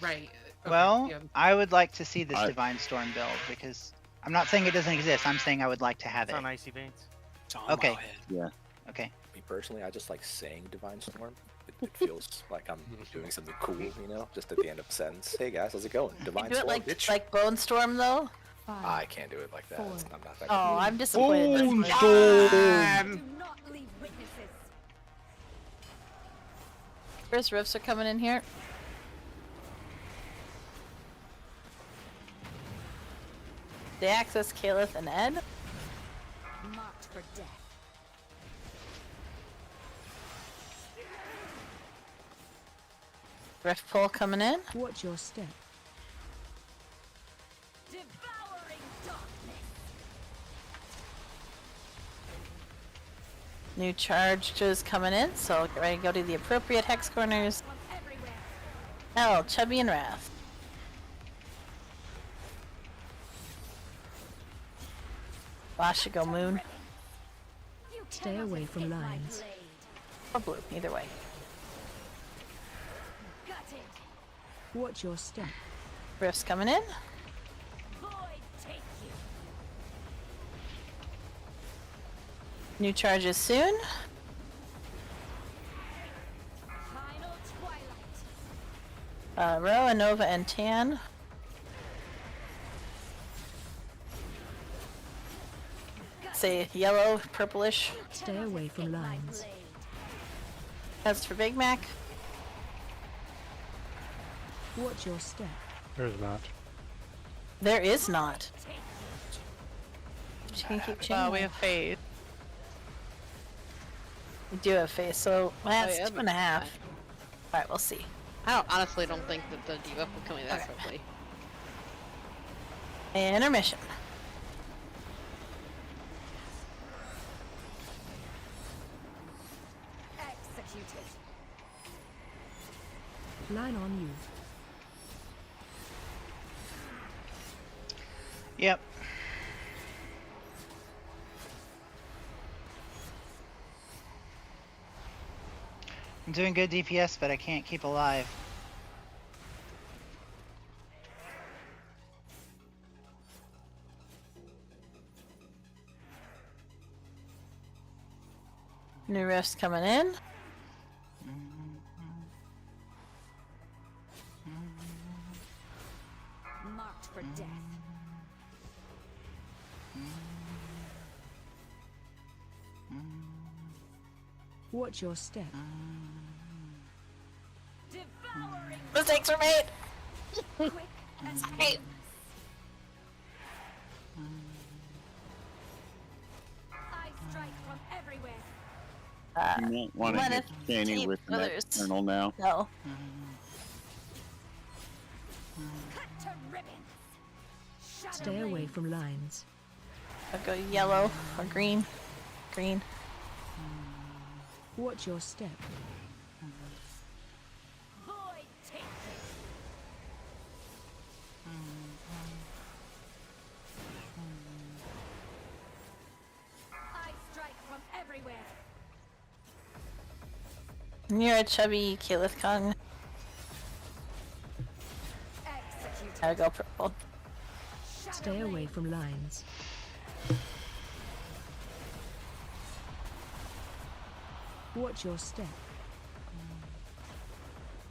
Right. Well, yeah. I would like to see this I- Divine Storm build because I'm not saying it doesn't exist. I'm saying I would like to have It's it. on Icy Veins. It's on Okay. Wowhead. Yeah. Okay. Me personally, I just like saying Divine Storm. It feels like I'm doing something cool, you know? Just at the end of a sentence. Hey guys, how's it going? You Divine do it Storm, like bitch. like Bone Storm though. I can't do it like that. I'm not that Oh, cool. I'm disappointed. Bone That's- Storm! Do not leave witnesses. First rifts are coming in here. They access Caliph and Ed. Marked for death. Rift pull coming in. Watch your step. Devouring darkness. New charges coming in, so get ready to go to the appropriate hex corners. From everywhere. Oh, Chubby and Wrath. Boss should go Moon You Stay cannot away from escape my lines. blade. or Blue, either way. Gutted. Watch your step. Rift's coming in. Void take you. New charges soon. Final twilight. Roa, Nova, and Tan. Say yellow, purplish. Stay away from lines. That's for Big Mac. Watch your step. There's not. There is not. She can keep changing. We have faith. We do have face, so that's yeah, 2.5. Alright, we'll see. Honestly don't think that the debuff will come in that quickly. Intermission. Executed. Line on you. Yep. I'm doing good DPS, but I can't keep alive. New rifts coming in. Marked for death. Watch your step. Devouring. Mistakes were made. Quick and Sorry. I strike from everywhere. You won't want to Let hit us Cheney keep with an others. external now. No. Cut to ribbons. Shadow Stay away rain. from lines. I'll go yellow or green. Green. Watch your step. Void take you. I strike from everywhere. And you're a chubby Keyleth Kong. Execute. Gotta go purple. Stay away from lines. Watch your step.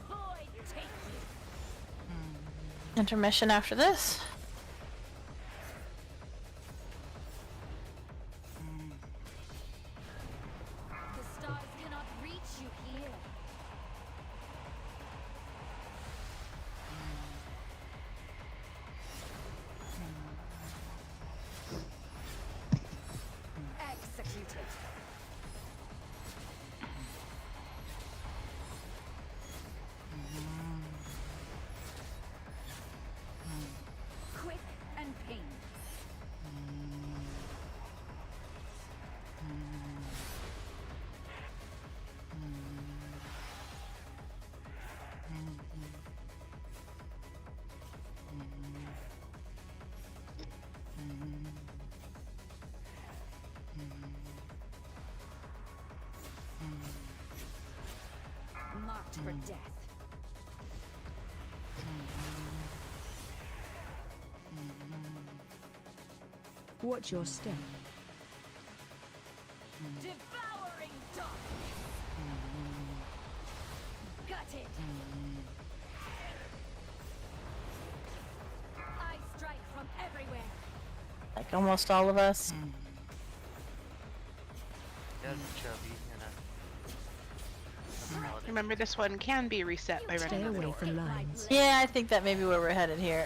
Void take you. Intermission after this. The stars cannot reach you here. Executed. Quick and painless. Marked for death. Watch your step. Devouring dog. Gutted. I strike from everywhere. Like almost all of us. Just chubby and a Remember, this one can be reset by running the door. Yeah, I think that may be where we're headed here.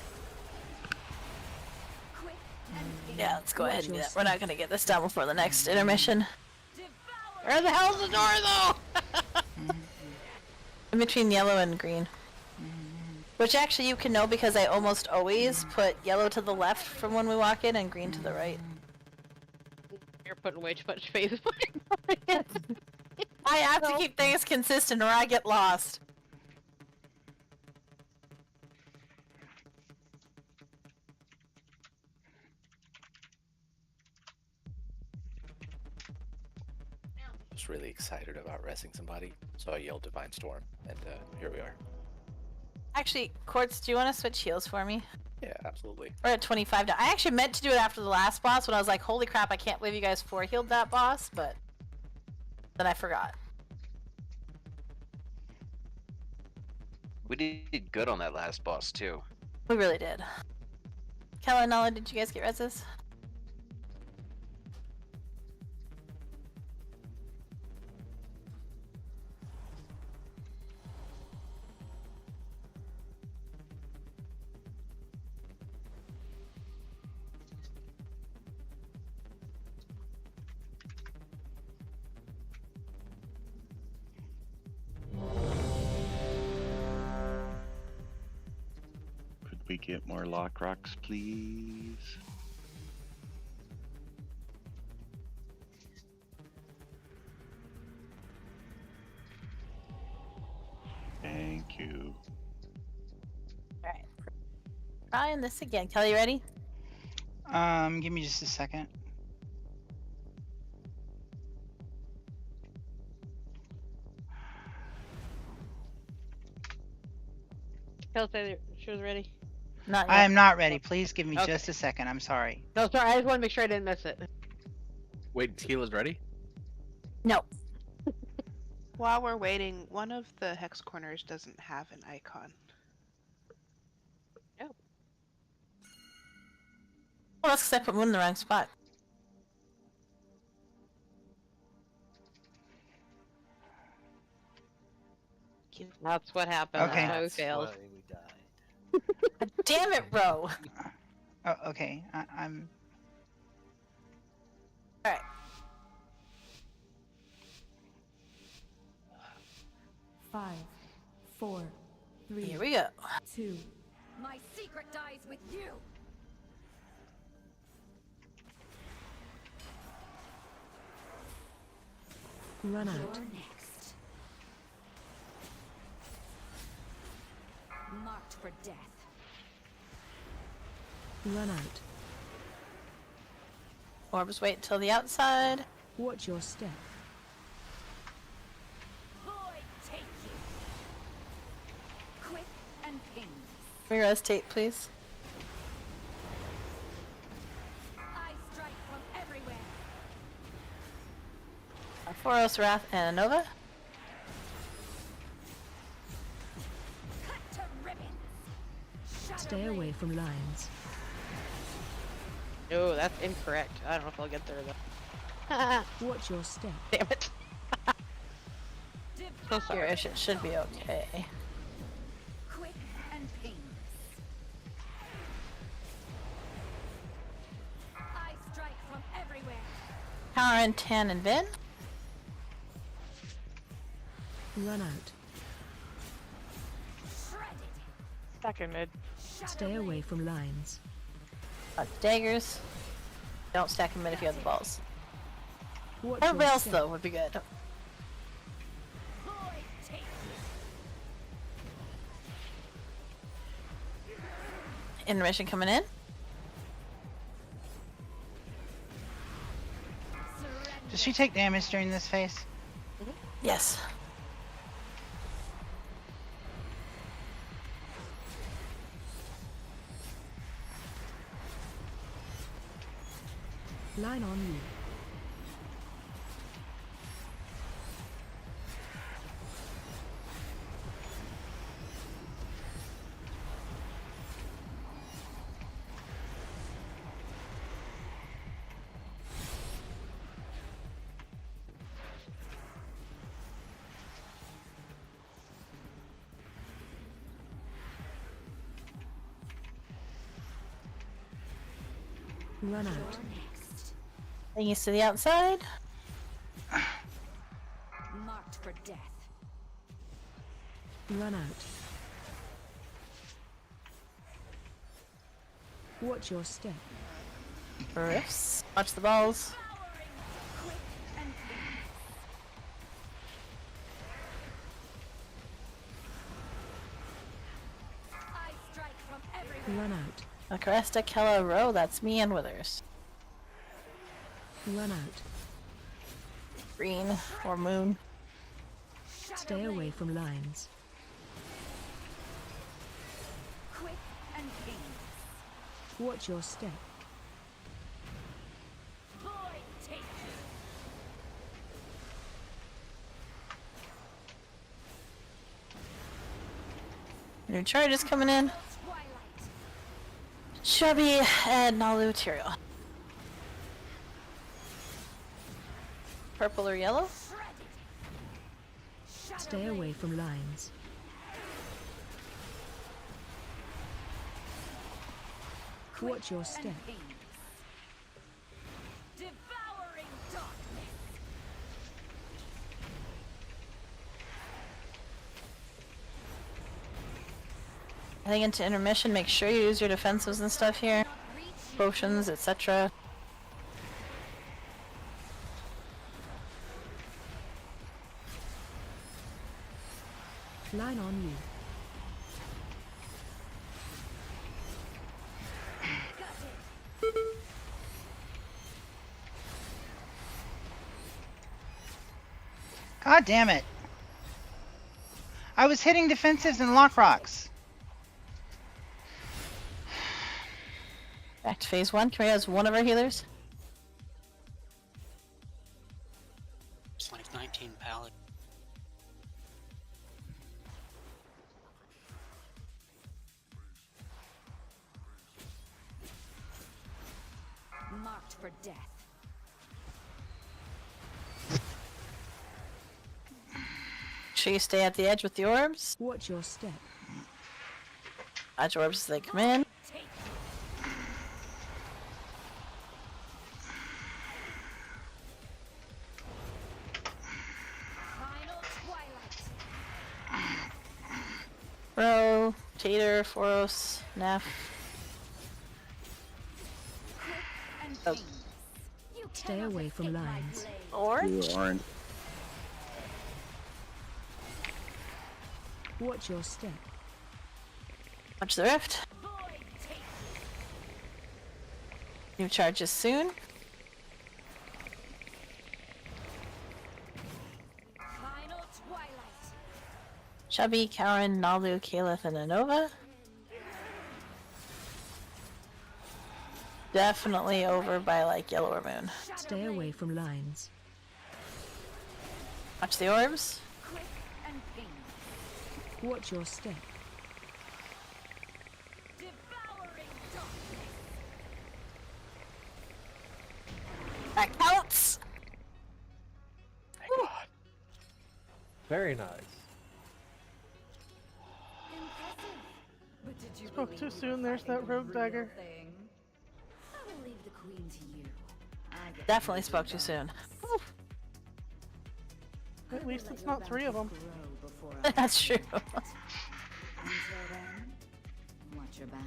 Yeah, let's go ahead and do that. We're not gonna get this done before the next intermission. Where the hell's the door, though? In between yellow and green. Which actually you can know because I almost always put yellow to the left from when we walk in and green to the right. You're putting way too much faith. I have to keep things consistent or I get lost. Was really excited about resing somebody, so I yelled Divine Storm, and here we are. Actually, Quartz, do you want to switch heals for me? Yeah, absolutely. We're at 25 now. I actually meant to do it after the last boss when I was like, holy crap, I can't believe you guys 4-healed that boss, but then I forgot. We did good on that last boss too. We really did. Kela and Nala, did you guys get reses? Could we get more lock rocks, please? Thank you. Alright. Trying this again. Kelly, you ready? Give me just a second. Kel said she was ready. Not I am not ready. Please give me just a second. I'm sorry. No, sorry. I just want to make sure I didn't miss it. Wait, Keela's ready? No. While we're waiting, one of the hex corners doesn't have an icon. Oh. Well, that's because I put one in the wrong spot. That's what happened. Okay. That's why we That's failed. why we died. Damn it, Ro! Oh, okay. I'm. Alright. Five, 4, 3. Here we go. 2. My secret dies with you. Run out. You're next. Marked for death. Run out. Orbs wait until the outside. Watch your step. Void take you. Quick and painless. Res tape, please. I strike from everywhere. Foros, Wrath, and Nova. Cut to ribbons. Stay away from lines. No, that's incorrect. I don't know if I'll get there though. Watch your step. Damn it. So sorry. Here, it should be okay. Quick and painless. I strike from everywhere. Power and Tan and Vin. Run out. Shredded. Back in mid. Stay away from lines. Daggers. Don't stack them in if you have the balls. Watch Or your rails step. though would be good. Void take you. Intermission coming in. Does she take damage during this phase? Yes. Line on you. Run out. Thanks to the outside. Marked for death. Run out. Watch your step. Riffs. Watch the balls. I strike from everywhere. Run out. Akresta, Kela, Row, that's me and Withers. Run out. Green or moon. Stay away from lines. Quick and painless. Watch your step. Void take. New charges coming in. Chubby and Nalu material. Purple or yellow? Stay away from lines. Watch your step. Devouring darkness. Heading into intermission, make sure you use your defensives and stuff here. Potions, etc. Line on you. God damn it. I was hitting defensives and lock rocks. Back to phase 1. Can we have one of our healers? It's like 19 pallet. Marked for death. Make sure you stay at the edge with the orbs. Watch your step. Dodge orbs as they come in. Final twilight. Bro, Tater, Foros, Neff. Oh. Stay away from lines. Orange? Orange. Watch your step. Watch the rift. New charges soon. Final twilight. Chubby, Karen, Nalu, Kaleth, and Anova. Definitely over by like yellow or moon. Stay away from lines. Watch the orbs. Quick and painless. Watch your step. Devouring darkness. That counts! Very nice. But did you Spoke really too need soon, to there's fight that the rogue real dagger. thing? I will leave the queen to you. I get Definitely to spoke do too that. soon. At least it's not 3 of them. That's true. Until then, watch your back.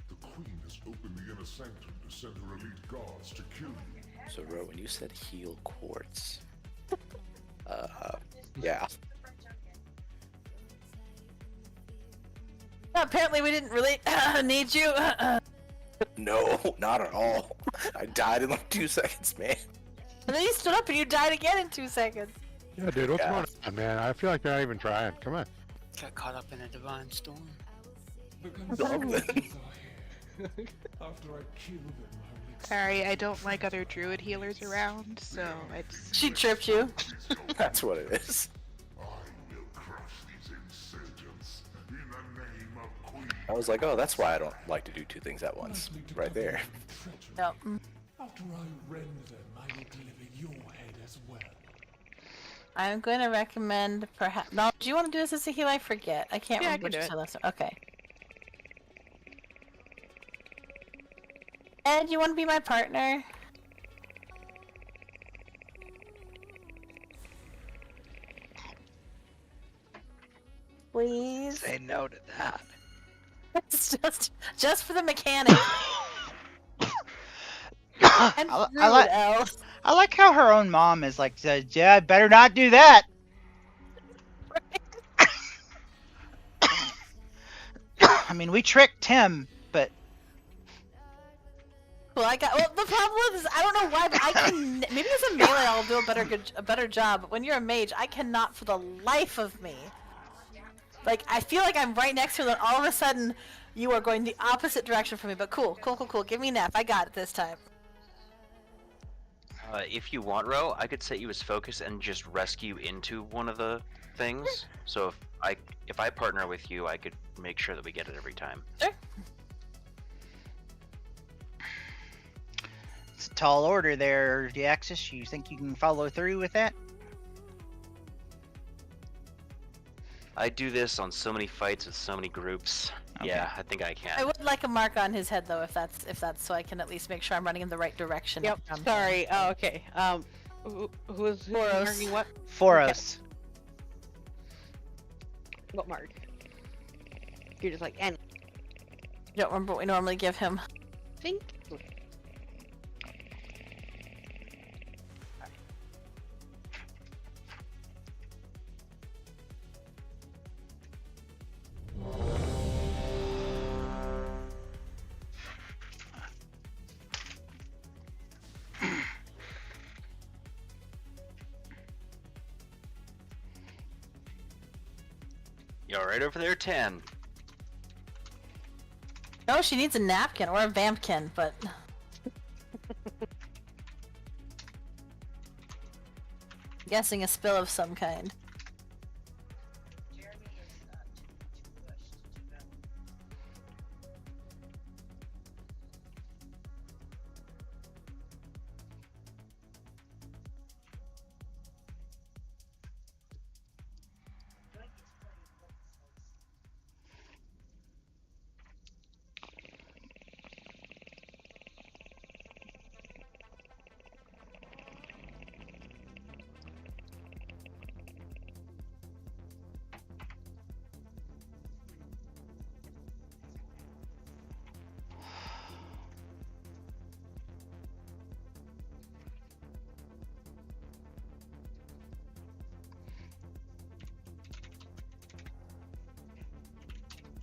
The queen has opened the inner sanctum to send her elite guards to kill you. So, Ro, when you said heal quartz, yeah. Apparently we didn't really need you. No, not at all. I died in like 2 seconds, man. And then you stood up and you died again in 2 seconds. Yeah, dude, what's going on, man? I feel like they're not even trying. Come on. Got caught up in a divine storm. After I kill them, I will Sorry, I don't like other druid healers around, so it's. She tripped you. That's what it is. I will crush these insurgents in the name of Queen. I was like, oh, that's why I don't like to do two things at once. Right there. Yep. After I rend them, I will deliver your head as well. I'm going to recommend perhaps. No, do you want to do this as a heal? I forget. I can't Yeah, I remember can do which it. time that's. Okay. Ed, you want to be my partner? Please. Say no to that. It's just for the mechanic. And I like how her own mom is like, yeah, better not do that. I mean, we tricked Tim, but Well, the problem is I don't know why, but I can. Maybe as a melee, I'll do a better job. But when you're a mage, I cannot for the life of me. Like I feel like I'm right next to you, and all of a sudden, you are going the opposite direction from me. But cool. Give me an F. I got it this time. If you want, Ro, I could set you as focus and just rescue into one of the things. So if I partner with you, I could make sure that we get it every time. Sure. it's a tall order there, Deaxis. You think you can follow through with that? I do this on so many fights with so many groups. Okay. Yeah, I think I can. I would like a mark on his head though, if that's so I can at least make sure I'm running in the right direction. Yep. Sorry. Oh, okay. Who's Foros. marking what? Foros. What mark? You're just like any. You don't remember what we normally give him. Think. You're right over there, 10. No, she needs a napkin or a vampkin, but. Guessing a spill of some kind.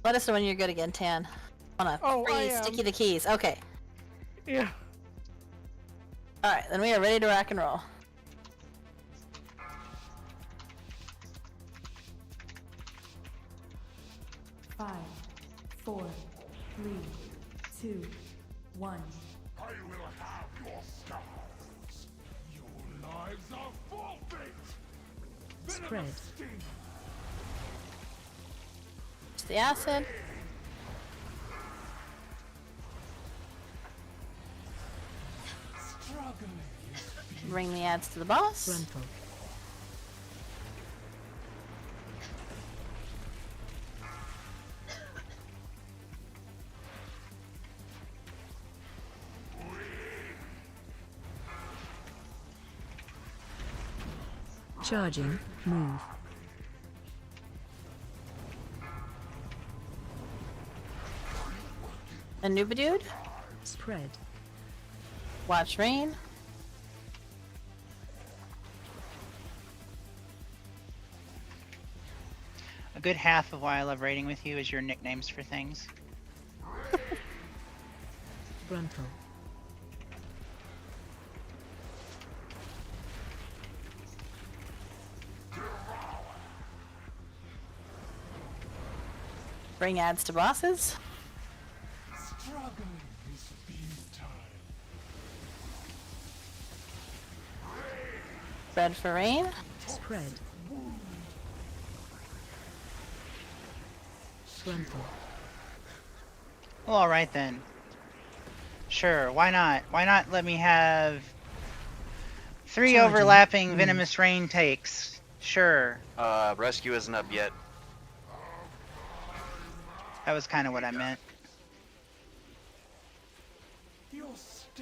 Let us know when you're good again, Tan. On a free sticky to keys. Okay. Yeah. Alright, then we are ready to rock and roll. Five, 4, 3, 2, 1. I will have your scars. Your lives are forfeit. Spread. Just the acid. Bring the ads to the boss. Frontal. Charging. Move. A Nubadude. Spread. Watch rain. A good half of why I love raiding with you is your nicknames for things. Frontal. Bring ads to bosses. Struggle. Spread for rain. Spread. Trample. Well, all right then. Sure, why not? Why not let me have 3 Charging. overlapping venomous rain takes? Sure. Rescue isn't up yet. That was kind of what I meant. You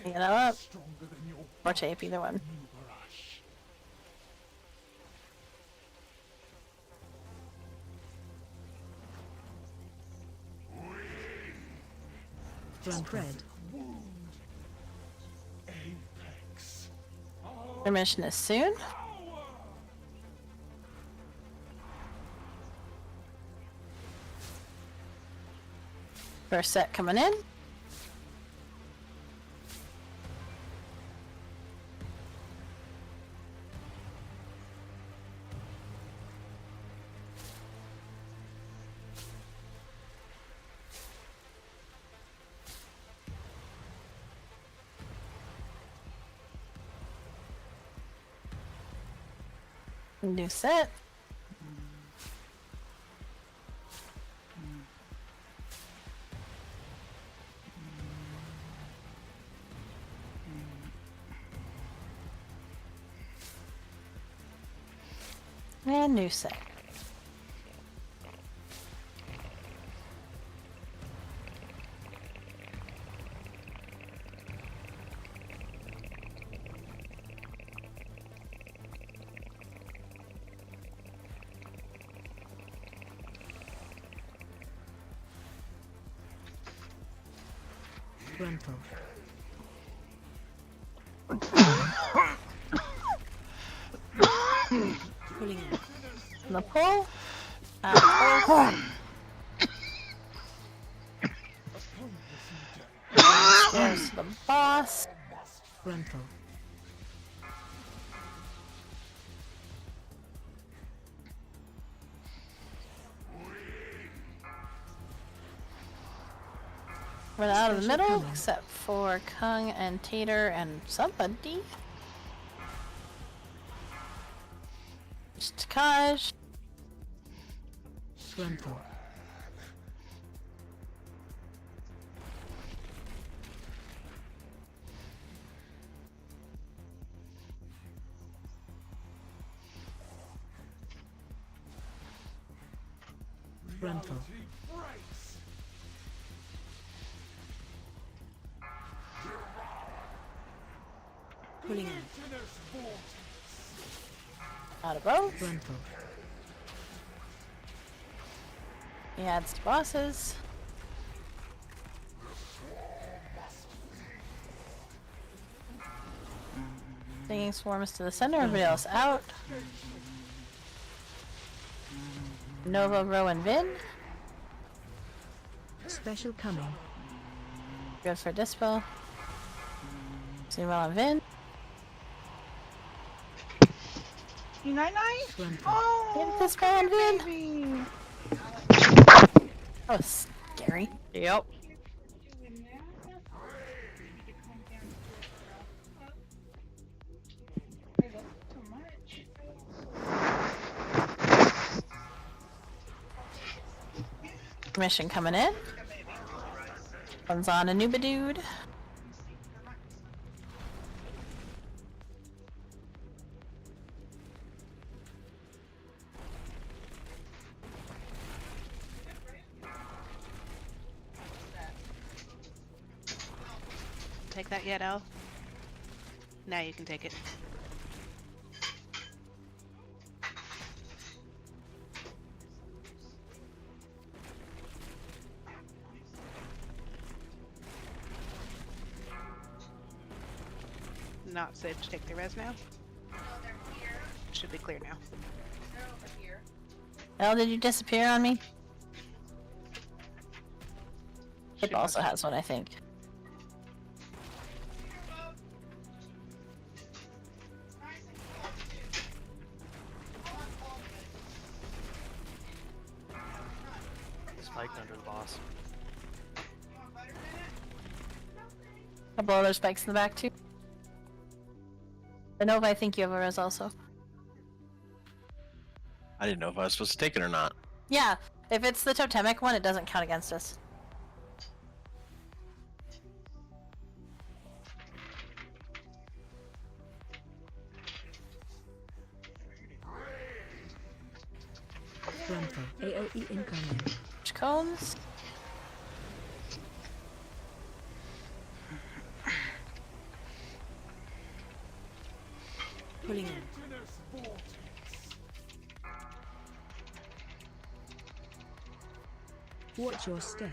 know what? Or tape, either one. Spread. Permission is soon. First set coming in. New set. And new set. Rental. Pulling in. The pull. Pull. There's the boss. Rental. Run out of the middle, except for Kung and Tater and somebody. Just Kaj. Rental. Rental. Pulling in. Out of both. Rental. He adds to bosses. Stinging swarms to the center, everybody else out. Nova, Ro, and Vin. Special coming. Good for Dispel. Sumo and Vin. Night night. Oh, get this man, Vin. That was scary. Yep. Mission coming in. One's on a Nuba dude. Take that yet, Al? Now you can take it. Not safe to take the res now. Should be clear now. Elle, did you disappear on me? It also has one, I think. Spiked under the boss. Couple other spikes in the back too. The Nova, I think you have a res also. I didn't know if I was supposed to take it or not. Yeah, if it's the totemic one, it doesn't count against us. Grandpa, AOE incoming. Cones. Pulling in. Watch your step.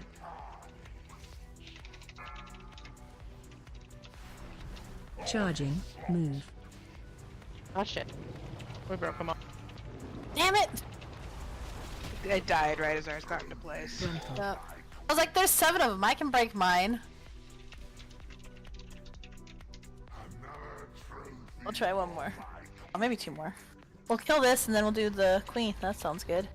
Charging. Move. Oh shit. We broke him up. Damn it! I died right as ours got into place. Yep. I was like, there's 7 of them. I can break mine. I'll try one more. Oh, maybe 2 more. We'll kill this and then we'll do the queen. That sounds good.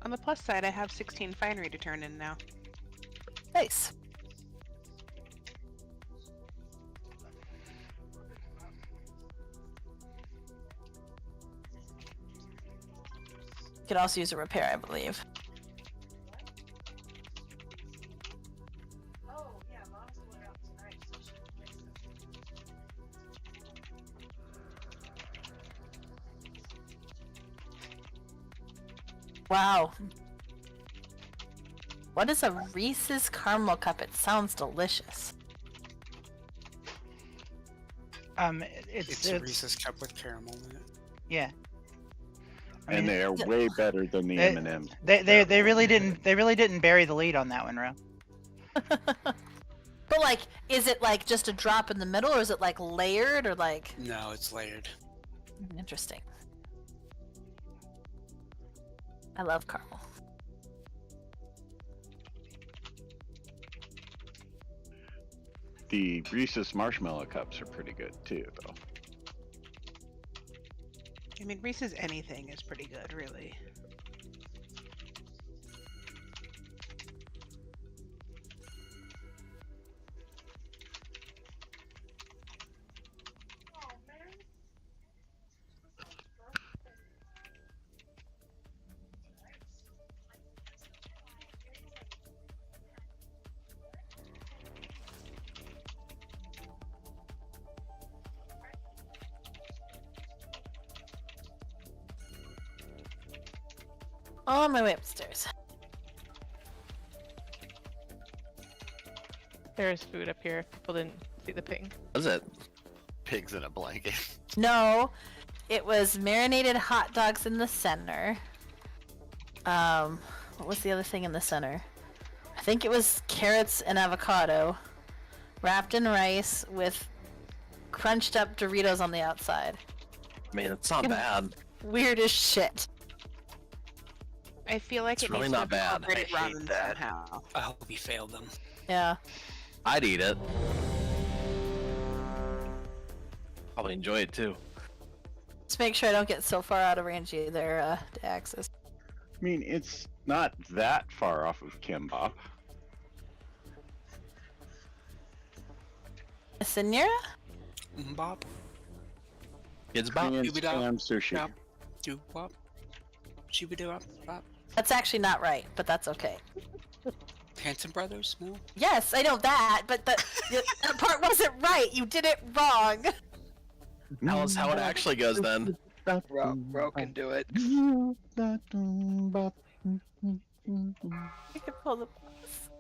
On the plus side, I have 16 finery to turn in now. Nice. You could also use a repair, I believe. Wow. What is a Reese's caramel cup? It sounds delicious. It's a Reese's cup with caramel in it. Yeah. And they are way better than the M&M. They really didn't bury the lead on that one, Ro. But like, is it like just a drop in the middle, or is it like layered, or like? No, it's layered. Interesting. I love caramel. The Reese's marshmallow cups are pretty good too, though. I mean, Reese's anything is pretty good, really. On my way upstairs. There's food up here. People didn't see the ping. Was it? Pigs in a blanket. No, it was marinated hot dogs in the center. What was the other thing in the center? I think it was carrots and avocado, wrapped in rice with crunched up Doritos on the outside. Man, it's not bad. Weird as shit. I feel like It's it really needs not to bad. incorporate I hate ramen that. somehow. I hope he failed them. Yeah. I'd eat it. Probably enjoy it too. Just make sure I don't get so far out of range either to access. I mean, it's not that far off of Kimbap. Senora? Bop. Kids bop. Korean spam sushi. Do bop. Shoo-ba-doo-bop. Bop. That's actually not right, but that's okay. Hanson Brothers? No? Yes, I know that, but that part wasn't right. You did it wrong. Tell us how it actually goes then. Ro can do it. You can pull the.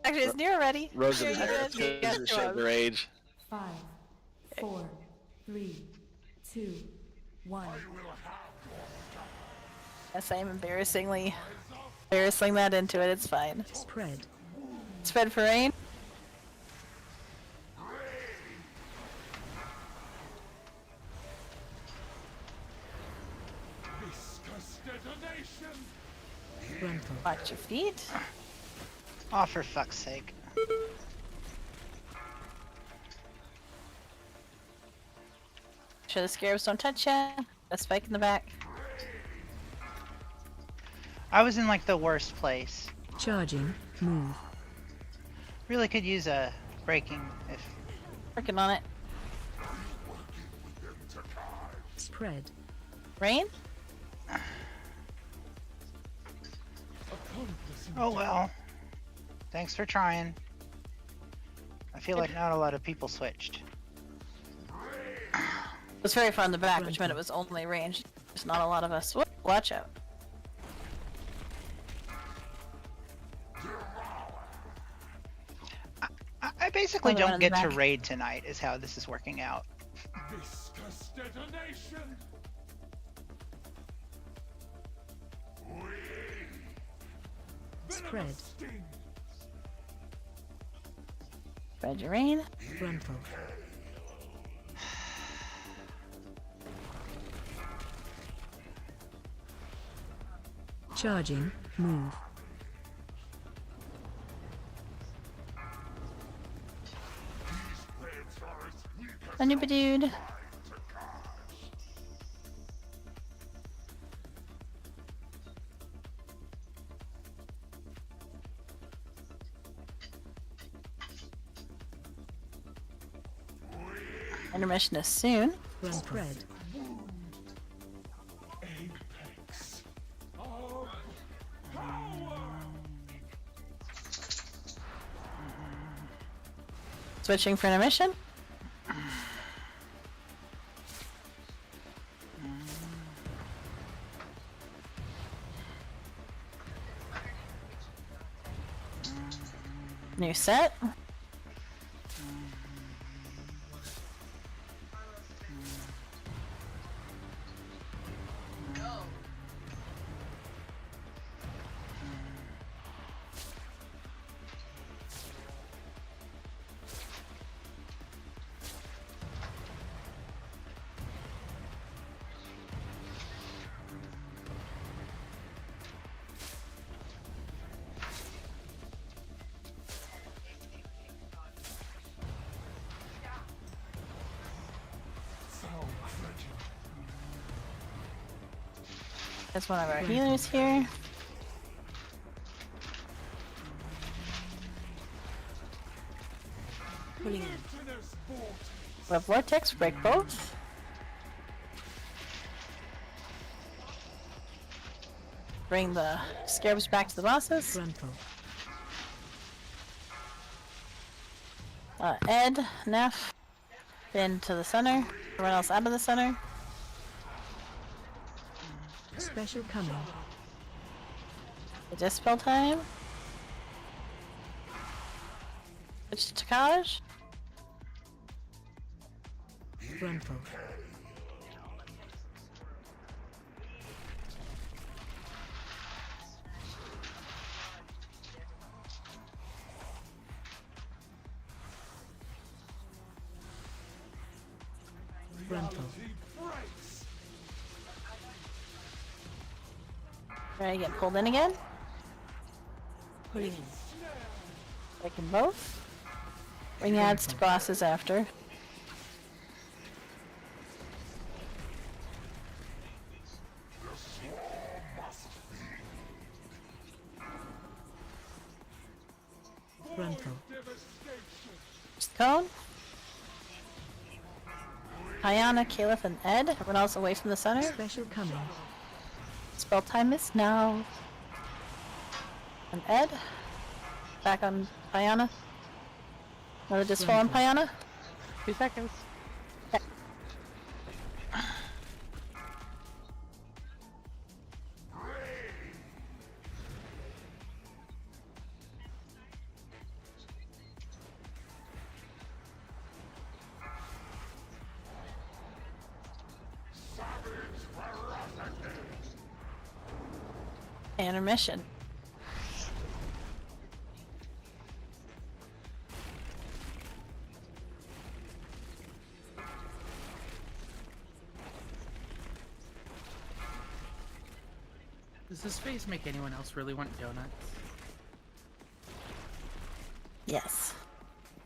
Actually, is Nero ready? Rose Yeah, of you the did. Yes, you showed are. their age. 5, 4, 3, 2, 1. Yes, I am embarrassing that into it. It's fine. Spread. Spread for rain. Grandpa. Watch your feet. Oh, for fuck's sake. Sure the scarabs don't touch ya. A spike in the back. I was in like the worst place. Charging. Move. Really could use a breaking. If Working on it. Spread. Rain? Oh well. Thanks for trying. I feel like not a lot of people switched. It was very far in the back, which meant it was only ranged. There's not a lot of us. Whoop, watch out. I basically Other one don't in the get to back. raid tonight, is how this is working out. Viscous detonation. Spread. Spread your rain. Frontal. Charging. Move. Dude. Intermission is soon. Spread. Switching for intermission. New set. There's one of our healers here. Pulling in. We have Vortex, break both. Bring the scarabs back to the bosses. Frontal. Ed, Neff, Finn to the center. Everyone else out of the center. Special coming. The dispel time. Switch to Taj. Frontal. Frontal. Ready to get pulled in again. Pulling in. Breaking both. Bring ads to bosses after. Frontal. Cone. Hyana, Caliph, and Ed. Everyone else away from the center. Special coming. Spell time is now. And Ed. Back on Hyana. Another dispel on Hyana. 2 seconds. Intermission. Does this phase make anyone else really want donuts? Yes.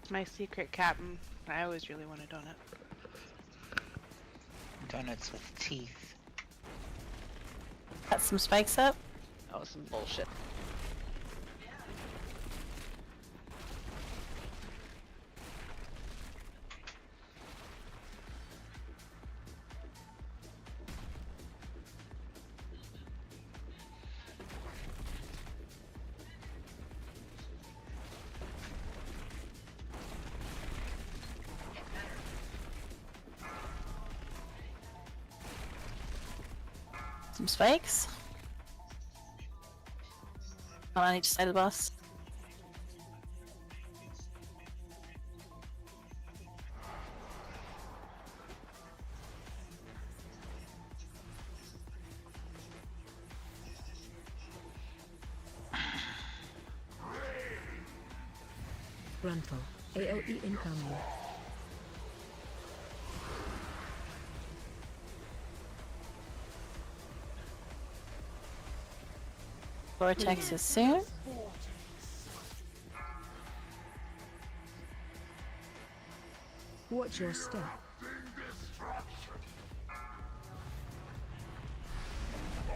My secret captain. I always really want a donut. Donuts with teeth. Got some spikes up. That was some bullshit. Some spikes. On each side of the boss. Frontal. AOE incoming. Vortex is soon. Watch your step.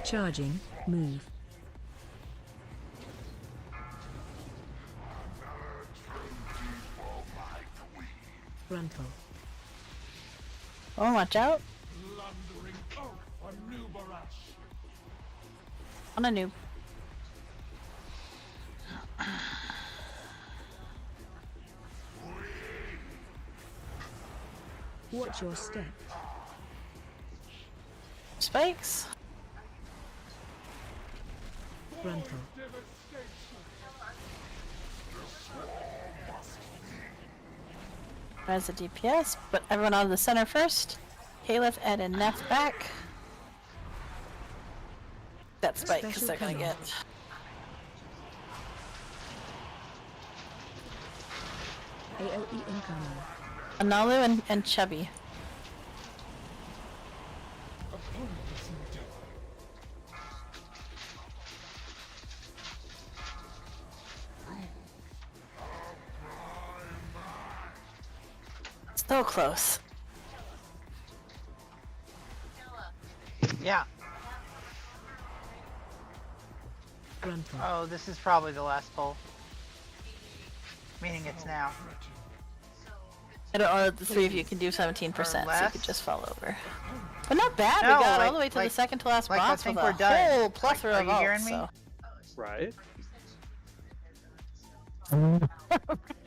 Charging. Move. Frontal. Oh, watch out. On a noob. Watch your step. Spikes. Frontal. There's the DPS, but everyone out of the center first. Caliph, Ed, and Neff back. That spike, because they're gonna get. AOE incoming. Analu and Chubby. So close. Yeah. Frontal. Oh, this is probably the last pull. Meaning it's now. I don't know, the three of you can do 17%, so you could just fall over. But not bad, No, we got like- all the way to the like- second to last like, I boss think with we're a done. whole Like, plethora are of you hearing ults, me? Right.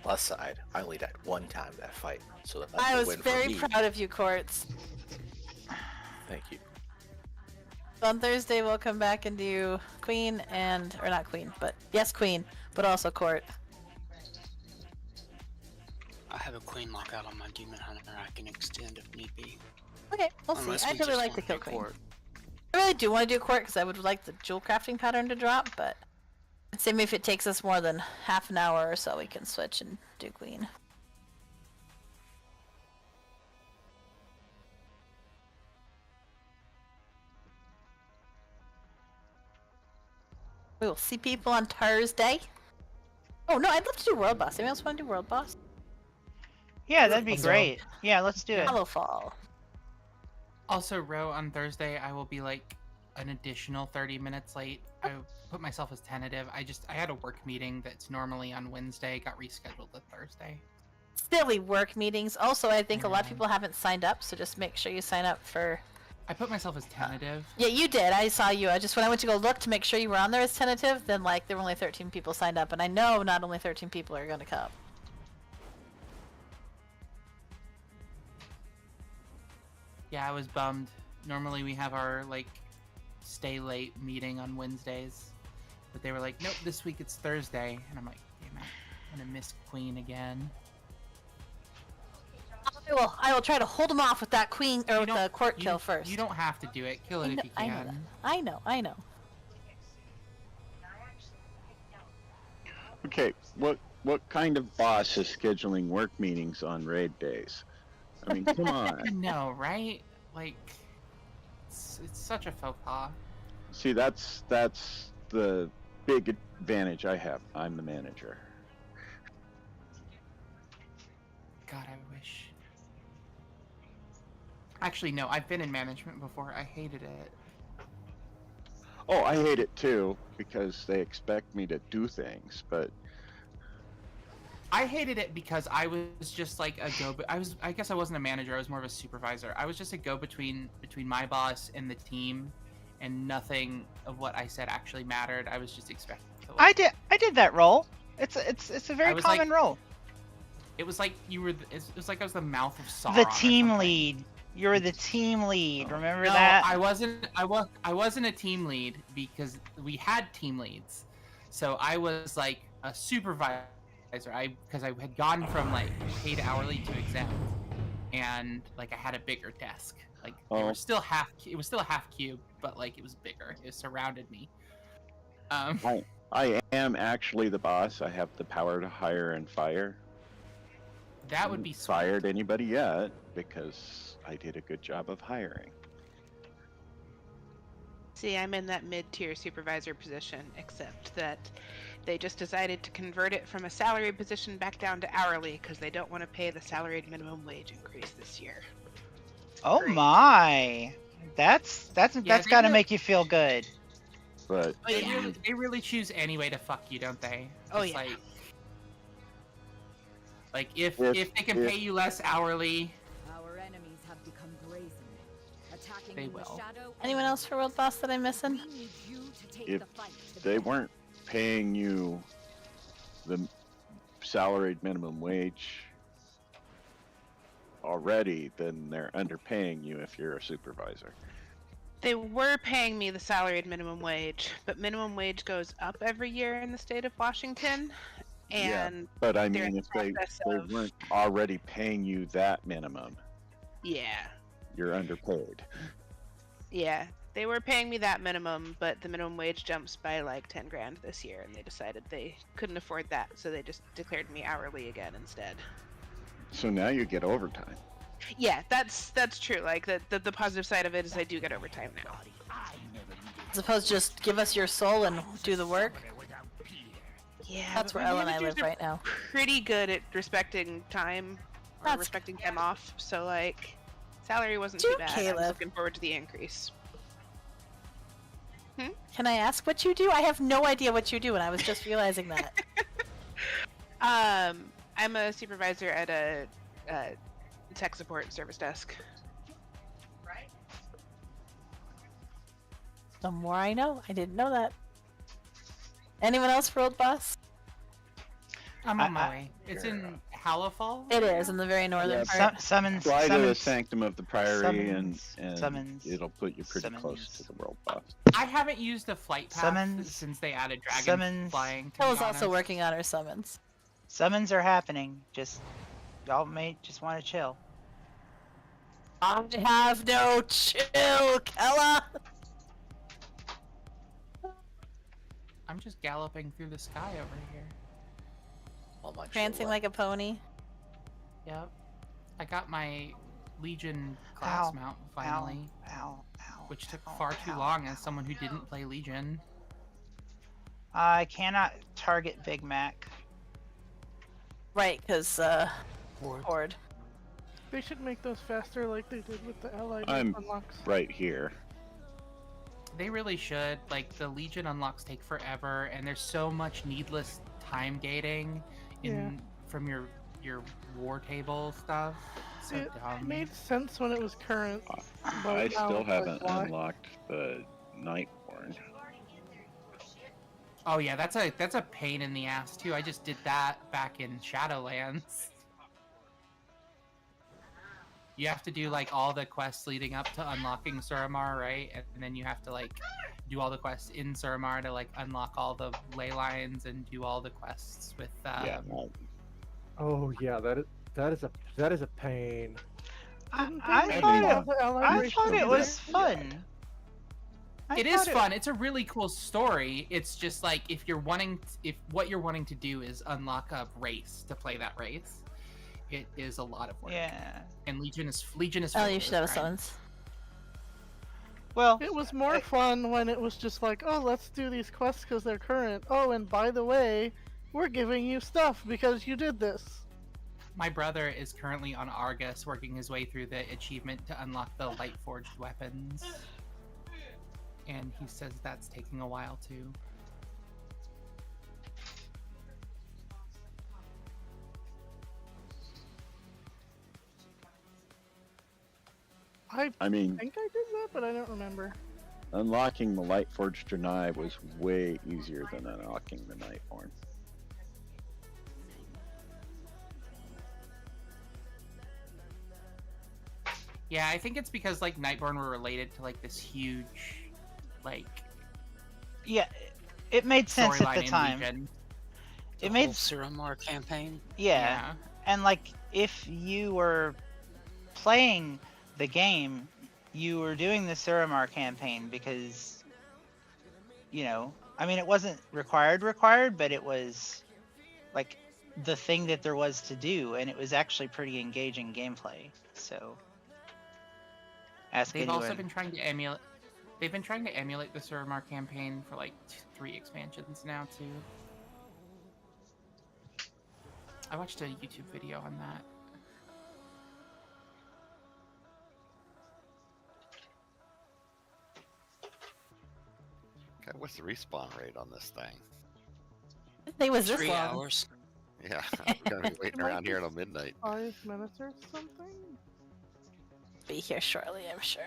Plus side, I only died one time that fight, so that's I a was win for very me. proud of you, Quartz. Thank you. On Thursday, we'll come back and do Queen and, or not Queen, but yes, Queen, but also Court. I have a queen lockout on my demon hunter. I can extend if need be. Okay, we'll Unless see. we I'd really just like to want kill do Queen. Court. I really do want to do Court because I would like the jewel crafting pattern to drop, but I'd say maybe if it takes us more than half an hour or so, we can switch and do Queen. We will see people on Thursday. Oh no, I'd love to do World Boss. Anyone else want to do World Boss? Yeah, that'd be Also- great. Yeah, let's do it. Hollow Fall. Also, Ro, on Thursday, I will be like an additional 30 minutes late. I put myself as tentative. I had a work meeting that's normally on Wednesday, got rescheduled to Thursday. Silly work meetings. Also, I think a lot of people haven't signed up, so just make sure you sign up for. I put myself as tentative. Yeah, you did. I saw you. I just when I went to go look to make sure you were on there as tentative, then like there were only 13 people signed up, and I know not only 13 people are going to come. Yeah, I was bummed. Normally we have our like stay late meeting on Wednesdays, but they were like, nope, this week it's Thursday, and I'm like, damn it, I'm gonna miss Queen again. I will try to hold him off with that queen or with the court kill first. You don't have to do it. Kill it if you I know can. that. I know. Okay, what kind of boss is scheduling work meetings on raid days? I mean, come I on. know, right? Like, it's such a faux pas. See, that's the big advantage I have. I'm the manager. God, I wish. Actually, no, I've been in management before. I hated it. Oh, I hate it too because they expect me to do things, but I hated it because I was just like a I guess I wasn't a manager. I was more of a supervisor. I was just a go-between between my boss and the team, and nothing of what I said actually mattered. I was just expected to. I did that role. It's a very was like- common role. It was like you were. It was like I was the mouth of Sauron. The or team something. lead. You were the team lead. Remember No, that? I wasn't. I wasn't a team lead because we had team leads. So I was like a supervisor. Because I had gone from like paid hourly to exempt, and like I had a bigger desk. Like they were still half. It was still a half cube, but like it was bigger. It surrounded me. I am actually the boss. I have the power to hire and fire. That would be sweet. Fired anybody yet because I did a good job of hiring. See, I'm in that mid-tier supervisor position, except that they just decided to convert it from a salary position back down to hourly because they don't want to pay the salaried minimum wage increase this year. Oh my, that's Yeah, got to make you feel good. But they really choose any way to fuck you, don't they? Oh, It's yeah. Like if they can pay you less hourly, Our enemies have become brazen, attacking they in the will. shadow. Anyone else for World Boss that I'm missing? We need you to take if the fight to they the weren't paying you the salaried minimum wage already, then they're underpaying you if you're a supervisor. They were paying me the salaried minimum wage, but minimum wage goes up every year in the state of Washington. And but I they're in mean, the if they process of- weren't already paying you that minimum, Yeah. you're underpaid. Yeah. They were paying me that minimum, but the minimum wage jumps by like 10 grand this year, and they decided they couldn't afford that, so they just declared me hourly again instead. So now you get overtime. Yeah, that's true. Like the positive side of it is I do get overtime now. Suppose just give us your soul and do the work. Yeah, That's but where my Elle and I managers live are right now. Pretty good at respecting time or respecting time off. So like, salary wasn't too bad. I was Caleb. looking forward to the increase. Can I ask what you do? I have no idea what you do, and I was just realizing that. I'm a supervisor at a tech support service desk. The more I know. I didn't know that. Anyone else for Old Boss? I'm on my way. It's in Halifal. It is in the very northern part. Summons. Fly to the summons. Sanctum of the Priory, and summons, it'll put you pretty close to the world boss. I haven't used a flight path Summons. since they added dragon Summons. flying. Phil is also working on her summons. Summons are happening. Just y'all may just want to chill. I have no chill, Kela. I'm just galloping through the sky over here. Oh my Prancing like a pony. Yep. I got my Legion class Ow. mount finally. Ow. Which took far too long as someone who didn't play Legion. I cannot target Big Mac. Right, because Horde. They should make those faster like they did with the allied I'm unlocks. right here. They really should. Like, the Legion unlocks take forever, and there's so much needless time gating from your war table stuff. So It dumb. made sense when it was current. I but now still it's like, haven't why? unlocked the Nightborn. Oh yeah, that's a pain in the ass too. I just did that back in Shadowlands. You have to do like all the quests leading up to unlocking Suramar, right? And then you have to like do all the quests in Suramar to like unlock all the ley lines and do all the quests with Oh yeah, that is a pain. I thought it was fun. It is fun. It's a really cool story. It's just like if what you're wanting to do is unlock a race to play that race, it is a lot of work. Yeah. And Legion is Oh, you should have a summons. Well, it was more fun when it was just like, oh, let's do these quests because they're current. Oh, and by the way, we're giving you stuff because you did this. My brother is currently on Argus, working his way through the achievement to unlock the light forged weapons. And he says that's taking a while too. I mean, think I did that, but I don't remember. unlocking the Lightforged Janai was way easier than unlocking the Nightborn. Yeah, I think it's because like Nightborn were related to like this huge, like Yeah, it made sense at storyline the in time. Legion. The It whole made Suramar campaign. yeah. And like if you were playing the game, you were doing the Suramar campaign because, you know, I mean, it wasn't required, but it was like the thing that there was to do, and it was actually pretty engaging gameplay. So, ask They've anyone. also been trying to emulate. They've been trying to emulate the Suramar campaign for like 3 expansions now too. I watched a YouTube video on that. Okay, what's the respawn rate on this thing? They was this 3 long. hours. Yeah, we're gonna be waiting around here until midnight. 5 minutes or something? Be here shortly, I'm sure.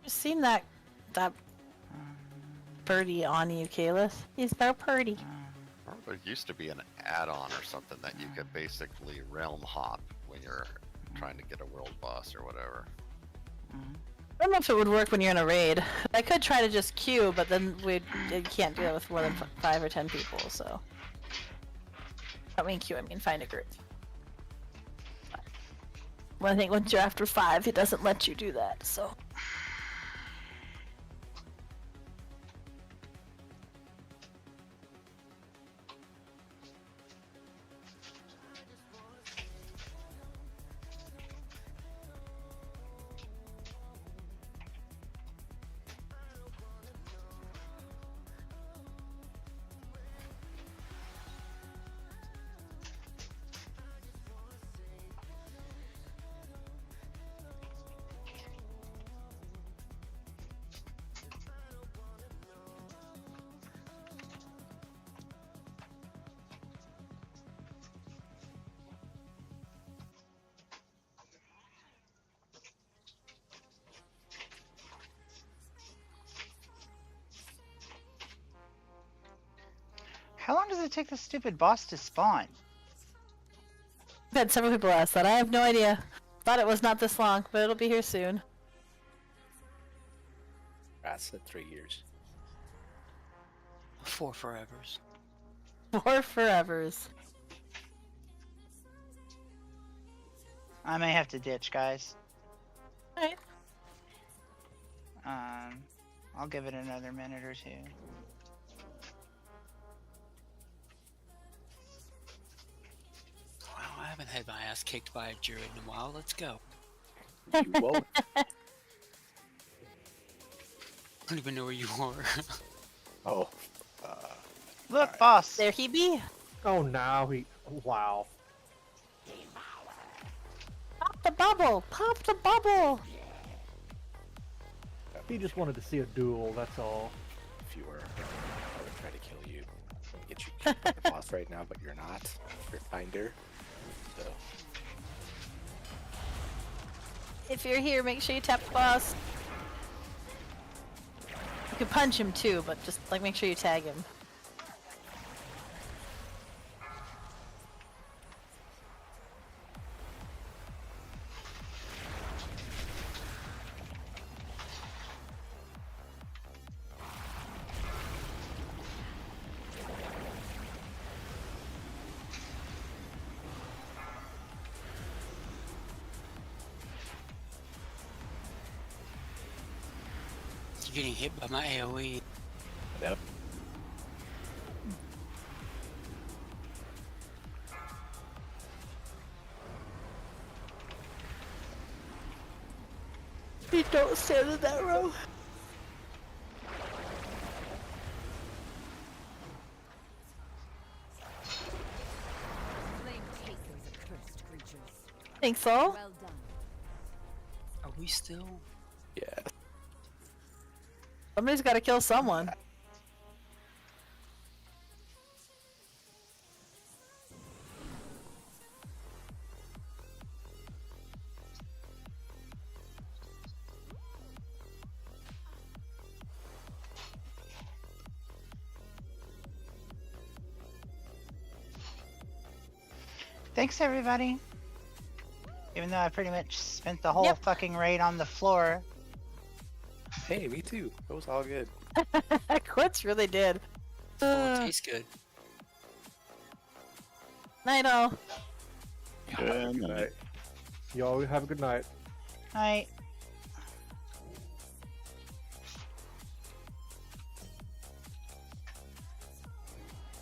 I've seen that birdie on you, Kalis. He's so pretty. There used to be an add-on or something that you could basically realm hop when you're trying to get a world boss or whatever. I don't know if it would work when you're in a raid. I could try to just queue, but then you can't do that with more than 5 or 10 people, so. I don't mean queue, I mean find a group. Well, I think once you're after 5, it doesn't let you do that, so. How long does it take the stupid boss to spawn? I've had several people ask that. I have no idea. Thought it was not this long, but it'll be here soon. Rats at 3 years. 4 forevers. 4 forevers. I may have to ditch, guys. Alright. I'll give it another minute or two. Wow, I haven't had my ass kicked by a druid in a while. Let's go. You won't. I don't even know where you are. Oh. Look, boss. There he be. Oh, now he. Wow. Pop the bubble! Pop the bubble! He just wanted to see a duel, that's all. If you were, I would try to kill you. Get you killed by the boss right now, but you're not. You're kinder. So. If you're here, make sure you tap the boss. You can punch him too, but just like make sure you tag him. You're getting hit by my AoE. Yep. You don't stand in that row. Think so? Well done. Are we still? Yeah. Somebody's got to kill someone. Thanks, everybody. Even though I pretty much spent the whole fucking raid on the floor. Hey, me too. It was all good. Quits really did. Oh, it tastes good. Night all. Good night. Y'all have a good night. Night.